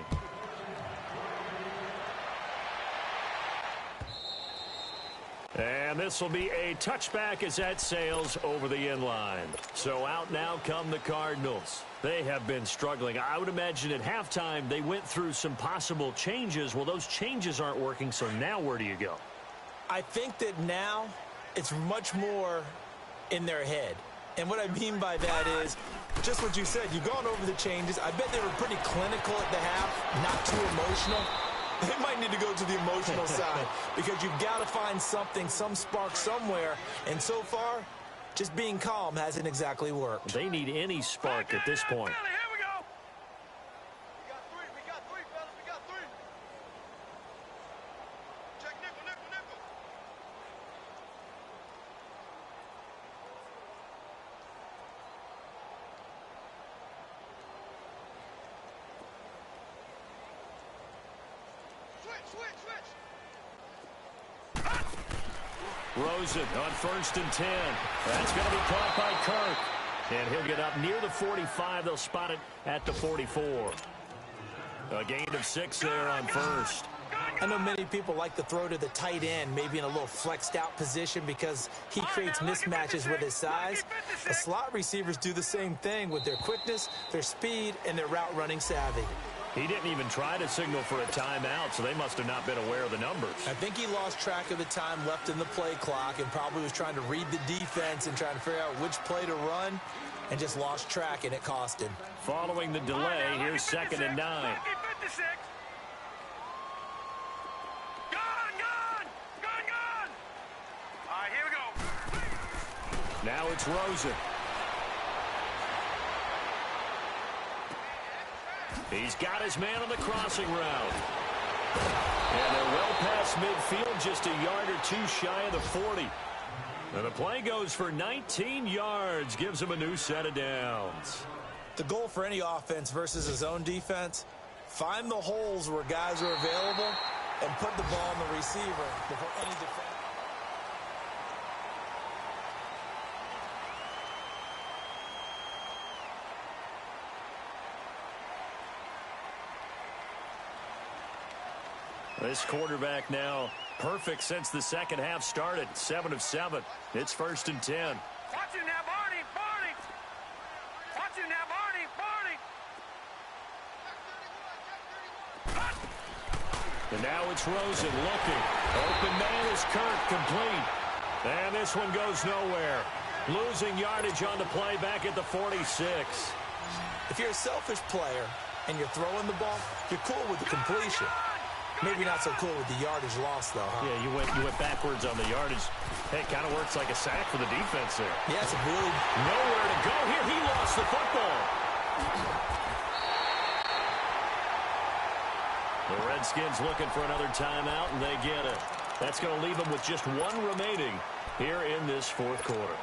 And this will be a touchback as that sails over the inline. So out now come the Cardinals. They have been struggling. I would imagine at halftime they went through some possible changes. Well, those changes aren't working, so now where do you go? I think that now it's much more in their head. And what I mean by that is just what you said. You've gone over the changes. I bet they were pretty clinical at the half, not too emotional. They might need to go to the emotional side because you've got to find something, some spark somewhere. And so far, just being calm hasn't exactly worked. They need any spark at this point. Here we go. We got three, fellas. We got three. Check nickel. Rosen on 1st and 10. That's going to be caught by Kirk. And he'll get up near the 45. They'll spot it at the 44. A gain of 6 there on 1st. I know many people like to throw to the tight end, maybe in a little flexed out position because he creates mismatches with his size. The slot receivers do the same thing with their quickness, their speed, and their route running savvy. He didn't even try to signal for a timeout, so they must have not been aware of the numbers. I think he lost track of the time left in the play clock and probably was trying to read the defense and trying to figure out which play to run and just lost track, and it cost him. Following the delay, here's 2nd and 9. Now it's Rosen. He's got his man on the crossing route. And they're well past midfield, just a yard or two shy of the 40. And the play goes for 19 yards, gives him a new set of downs. The goal for any offense versus his own defense, find the holes where guys are available and put the ball on the receiver before any defense. This quarterback now perfect since the second half started. 7 of 7. It's 1st and 10. Watch it now, Barney. Barney. Watch it now, Barney. Barney. And now it's Rosen looking. Open man is Kirk, complete. And this one goes nowhere. Losing yardage on the play back at the 46. If you're a selfish player and you're throwing the ball, you're cool with the completion. Maybe not so cool with the yardage loss, though, huh? Yeah, you went backwards on the yardage. Hey, it kind of works like a sack for the defense there. Yeah, it's a really... Nowhere to go here. He lost the football. The Redskins looking for another timeout, and they get it. That's going to leave them with just 1 remaining here in this 4th quarter.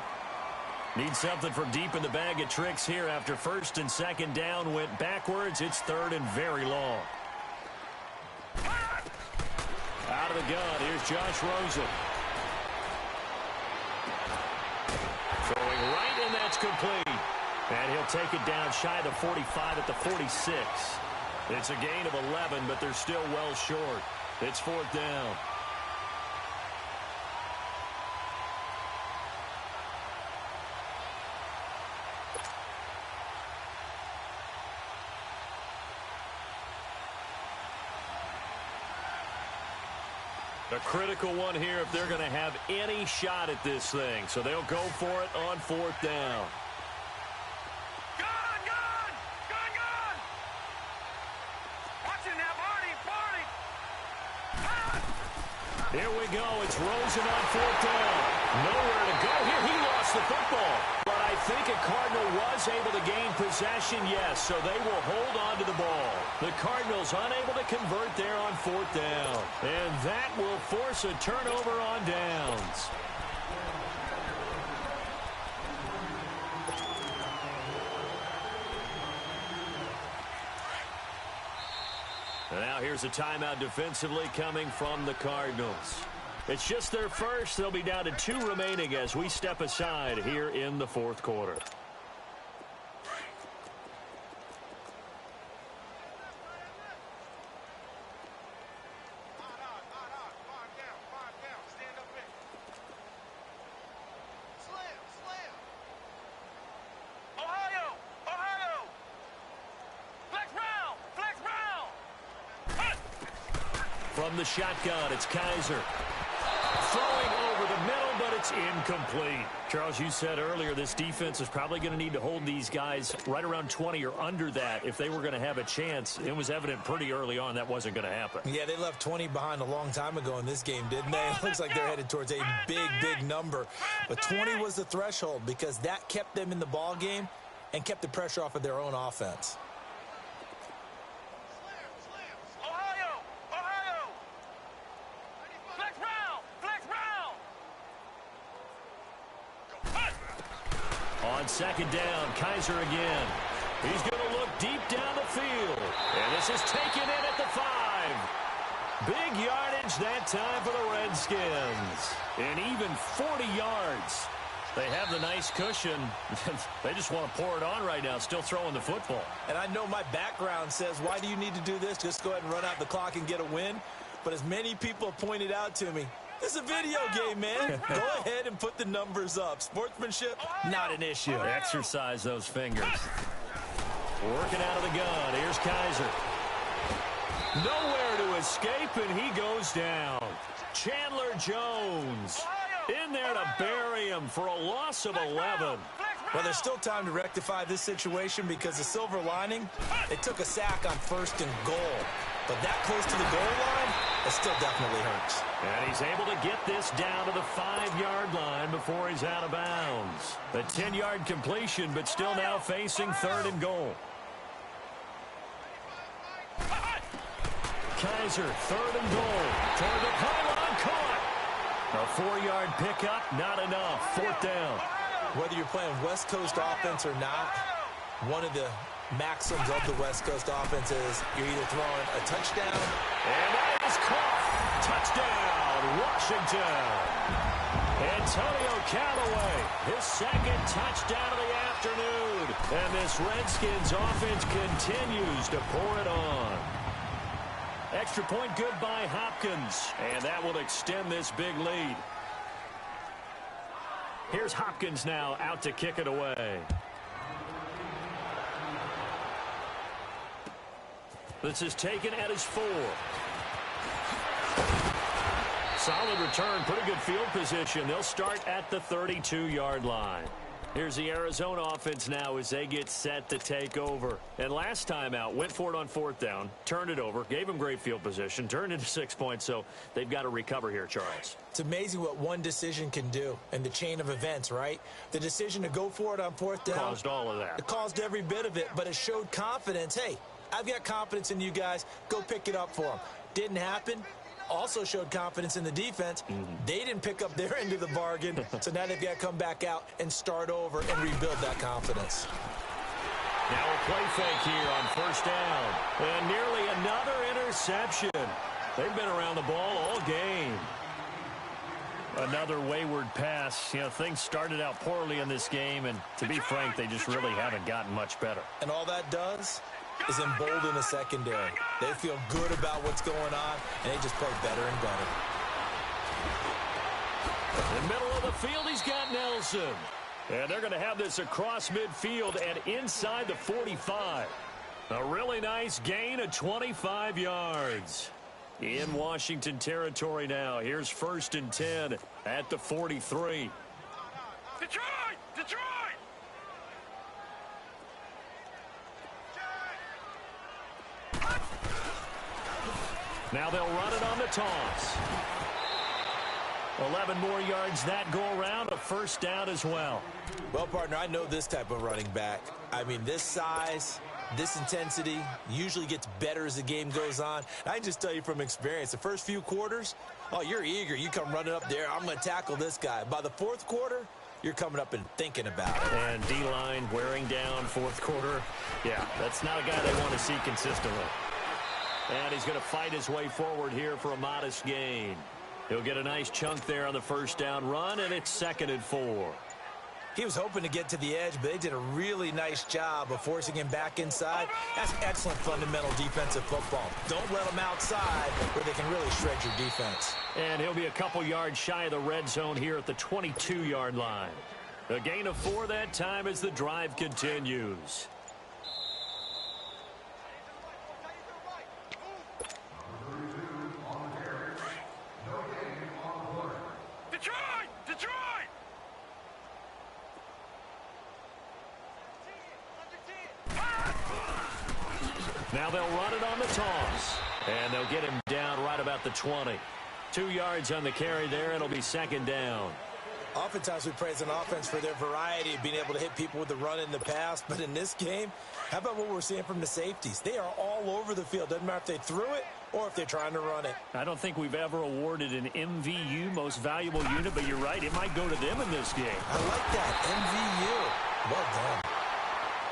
Need something from deep in the bag of tricks here after 1st and 2nd down went backwards. It's 3rd and very long. Out of the gun, here's Josh Rosen. Throwing right, and that's complete. And he'll take it down shy of the 45 at the 46. It's a gain of 11, but they're still well short. It's 4th down. A critical one here if they're going to have any shot at this thing. So they'll go for it on 4th down. Gun! Gun! Gun! Gun! Watch it now, Barney! Barney! Here we go. It's Rosen on 4th down. Nowhere to go here. He lost the football. But I think a Cardinal was able to gain possession, yes. So they will hold on to the ball. The Cardinals unable to convert there on 4th down. And that will force a turnover on downs. And now here's a timeout defensively coming from the Cardinals. It's just their first. They'll be down to 2 remaining as we step aside here in the 4th quarter. From the shotgun, it's Kaiser. Throwing over the middle, but it's incomplete. Charles, you said earlier this defense is probably going to need to hold these guys right around 20 or under that if they were going to have a chance. It was evident pretty early on that wasn't going to happen. Yeah, they left 20 behind a long time ago in this game, didn't they? It looks like they're headed towards a big, big number. But 20 was the threshold because that kept them in the ball game and kept the pressure off of their own offense. On 2nd down, Kaiser again. He's going to look deep down the field. And this is taken in at the 5. Big yardage that time for the Redskins. And even 40 yards. They have the nice cushion. They just want to pour it on right now, still throwing the football. And I know my background says, why do you need to do this? Just go ahead and run out the clock and get a win. But as many people have pointed out to me, this is a video game, man. Go ahead and put the numbers up. Sportsmanship, not an issue. Exercise those fingers. Working out of the gun. Here's Kaiser. Nowhere to escape, and he goes down. Chandler Jones in there to bury him for a loss of 11. Well, there's still time to rectify this situation because the silver lining, they took a sack on 1st and goal. But that close to the goal line, it still definitely hurts. And he's able to get this down to the 5-yard line before he's out of bounds. A 10-yard completion, but still now facing 3rd and goal. Kaiser, 3rd and goal. Toward the pylon, caught. A 4-yard pickup, not enough. 4th down. Whether you're playing West Coast offense or not, one of the maxims of the West Coast offense is you're either throwing a touchdown. And that is caught. Touchdown, Washington. Antonio Callaway, his 2nd touchdown of the afternoon. And this Redskins offense continues to pour it on. Extra point good by Hopkins. And that will extend this big lead. Here's Hopkins now out to kick it away. This is taken at his 4. Solid return, pretty good field position. They'll start at the 32-yard line. Here's the Arizona offense now as they get set to take over. And last time out, went for it on 4th down, turned it over, gave them great field position, turned into 6 points, so they've got to recover here, Charles. It's amazing what one decision can do in the chain of events, right? The decision to go for it on 4th down. Caused all of that. It caused every bit of it, but it showed confidence. Hey, I've got confidence in you guys. Go pick it up for them. Didn't happen. Also showed confidence in the defense. They didn't pick up their end of the bargain, so now they've got to come back out and start over and rebuild that confidence. Now a play fake here on 1st down. And nearly another interception. They've been around the ball all game. Another wayward pass. You know, things started out poorly in this game, and to be frank, they just really haven't gotten much better. And all that does is embolden the secondary. They feel good about what's going on, and they just play better and better. In the middle of the field, he's got Nelson. And they're going to have this across midfield and inside the 45. A really nice gain of 25 yards. In Washington territory now. Here's 1st and 10 at the 43. Detroit! Detroit! Now they'll run it on the toss. 11 more yards that go around, a 1st down as well. Well, partner, I know this type of running back. I mean, this size, this intensity usually gets better as the game goes on. And I can just tell you from experience, the first few quarters, oh, you're eager. You come running up there, I'm going to tackle this guy. By the 4th quarter, you're coming up and thinking about it. And D-line wearing down 4th quarter. Yeah, that's not a guy they want to see consistently. And he's going to fight his way forward here for a modest gain. He'll get a nice chunk there on the 1st down run, and it's 2nd and 4. He was hoping to get to the edge, but they did a really nice job of forcing him back inside. That's excellent fundamental defensive football. Don't let them outside where they can really shred your defense. And he'll be a couple yards shy of the red zone here at the 22-yard line. A gain of 4 that time as the drive continues. Detroit! Detroit! Now they'll run it on the toss. And they'll get him down right about the 20. 2 yards on the carry there. It'll be 2nd down. Oftentimes we praise an offense for their variety of being able to hit people with the run in the pass. But in this game, how about what we're seeing from the safeties? They are all over the field. Doesn't matter if they threw it or if they're trying to run it. I don't think we've ever awarded an MVU, most valuable unit, but you're right. It might go to them in this game. I like that. MVU. Well done.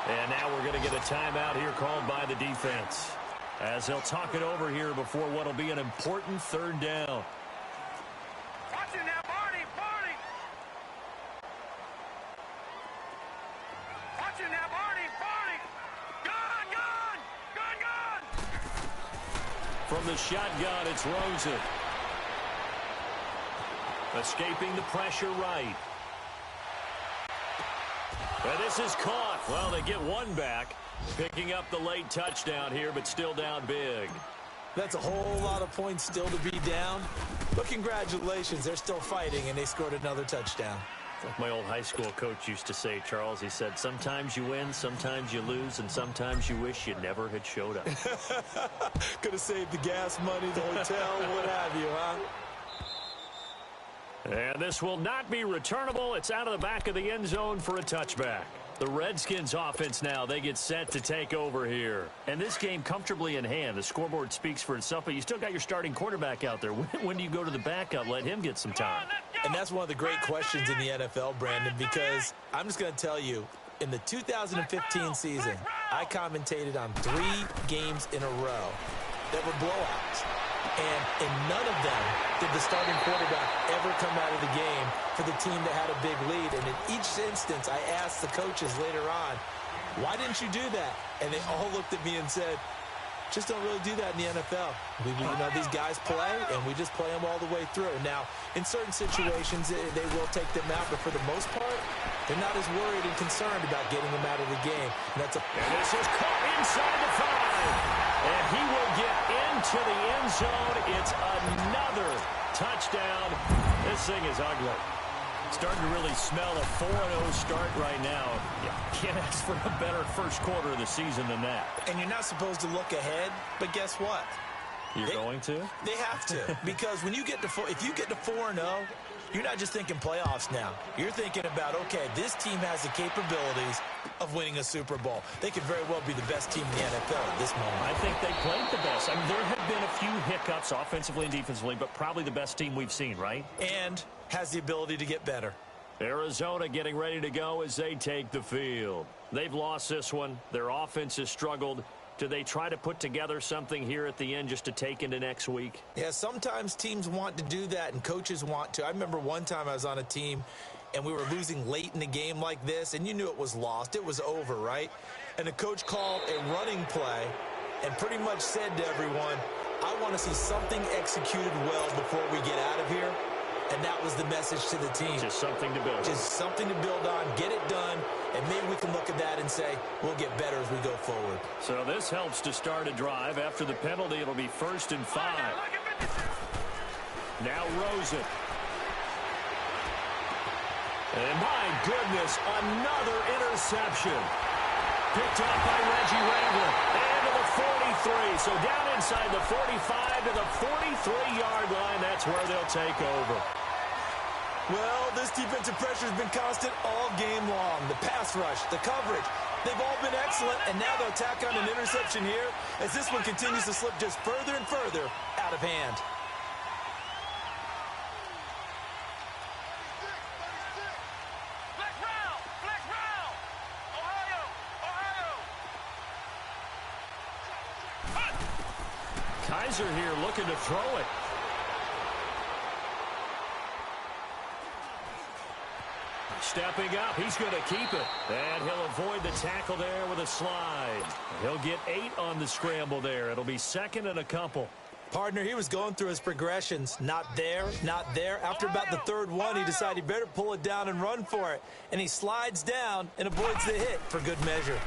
And now we're going to get a timeout here called by the defense. as they'll talk it over here before what will be an important third down. Watch it now, Barney, Barney. Watch it now, Barney, Barney. Gun, gun, gun, gun. From the shotgun, it's Rosen. Escaping the pressure right. And this is caught. Well, they get one back. Picking up the late touchdown here, but still down big. That's a whole lot of points still to be down. But congratulations, they're still fighting, and they scored another touchdown. Like my old high school coach used to say, Charles, he said, sometimes you win, sometimes you lose, and sometimes you wish you never had showed up. Could have saved the gas money, the hotel, what have you, huh? And this will not be returnable. It's out of the back of the end zone for a touchback. The Redskins offense now, they get set to take over here. And this game comfortably in hand. The scoreboard speaks for itself, but you still got your starting quarterback out there. When do you go to the backup? Let him get some time. And that's one of the great questions in the NFL, Brandon, because I'm just going to tell you, in the 2015 season, I commentated on 3 games in a row that were blowouts. And in none of them did the starting quarterback ever come out of the game for the team that had a big lead. And in each instance, I asked the coaches later on, why didn't you do that? And they all looked at me and said, just don't really do that in the NFL. These guys play, and we just play them all the way through. Now, in certain situations, they will take them out, but for the most part, they're not as worried and concerned about getting them out of the game. And this is caught inside the 5. And he will get into the end zone. It's another touchdown. This thing is ugly. Starting to really smell a 4-0 start right now. You can't ask for a better first quarter of the season than that. And you're not supposed to look ahead, but guess what? You're going to? They have to. Because when you get to if you get to 4-0, you're not just thinking playoffs now. You're thinking about, okay, this team has the capabilities of winning a Super Bowl. They could very well be the best team in the NFL at this moment. I think they played the best. I mean, there have been a few hiccups offensively and defensively, but probably the best team we've seen, right? And has the ability to get better. Arizona getting ready to go as they take the field. They've lost this one. Their offense has struggled. Do they try to put together something here at the end just to take into next week? Yeah, sometimes teams want to do that and coaches want to. I remember one time I was on a team and we were losing late in a game like this, and you knew it was lost. It was over, right? And the coach called a running play and pretty much said to everyone, I want to see something executed well before we get out of here. And that was the message to the team. Just something to build. Just something to build on, get it done, and maybe we can look at that and say, we'll get better as we go forward. So this helps to start a drive. After the penalty, it'll be 1st and 5. Now Rosen. And my goodness, another interception. Picked up by Reggie Randall. And to the 43. So down inside the 45 to the 43-yard line. That's where they'll take over. Well, this defensive pressure has been constant all game long. The pass rush, the coverage, they've all been excellent, and now they'll tack on an interception here as this one continues to slip just further and further out of hand. Kaiser here looking to throw it. Stepping up, he's going to keep it. And he'll avoid the tackle there with a slide. He'll get 8 on the scramble there. It'll be 2nd and a couple. Partner, he was going through his progressions. Not there, not there. After about the 3rd one, he decided he better pull it down and run for it. And he slides down and avoids the hit for good measure.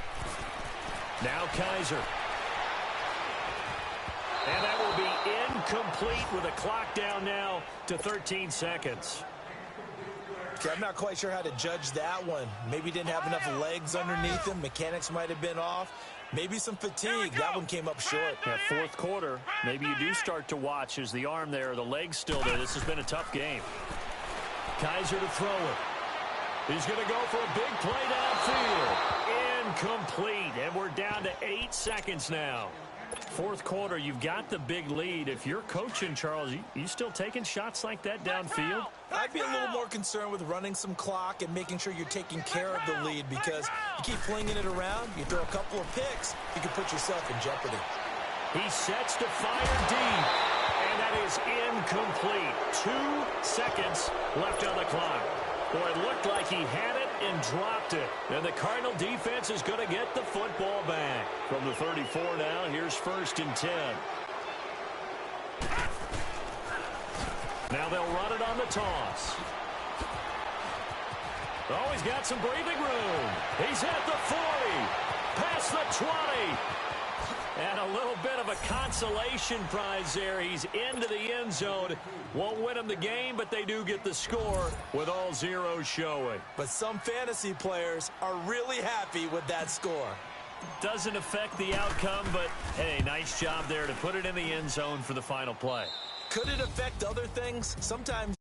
Now Kaiser. And that will be incomplete with a clock down now to 13 seconds. Okay, I'm not quite sure how to judge that one. Maybe he didn't have enough legs underneath him. Mechanics might have been off. Maybe some fatigue. That one came up short. Yeah, 4th quarter, maybe you do start to watch as the arm there, the leg's still there. This has been a tough game. Kaiser to throw it. He's going to go for a big play downfield. Incomplete, and we're down to 8 seconds now. 4th quarter, you've got the big lead. If you're coaching, Charles, you still taking shots like that downfield? I'd be a little more concerned with running some clock and making sure you're taking care of the lead, because you keep flinging it around, you throw a couple of picks, you can put yourself in jeopardy. He sets to fire deep. And that is incomplete. 2 seconds left on the clock. Boy, it looked like he had it and dropped it. And the Cardinal defense is going to get the football back. From the 34 now, here's 1st and 10. Now they'll run it on the toss. Oh, he's got some breathing room. He's at the 40. Past the 20. And a little bit of a consolation prize there. He's into the end zone. Won't win them the game, but they do get the score with all zeros showing. But some fantasy players are really happy with that score. Doesn't affect the outcome, but, hey, nice job there to put it in the end zone for the final play. Could it affect other things? Sometimes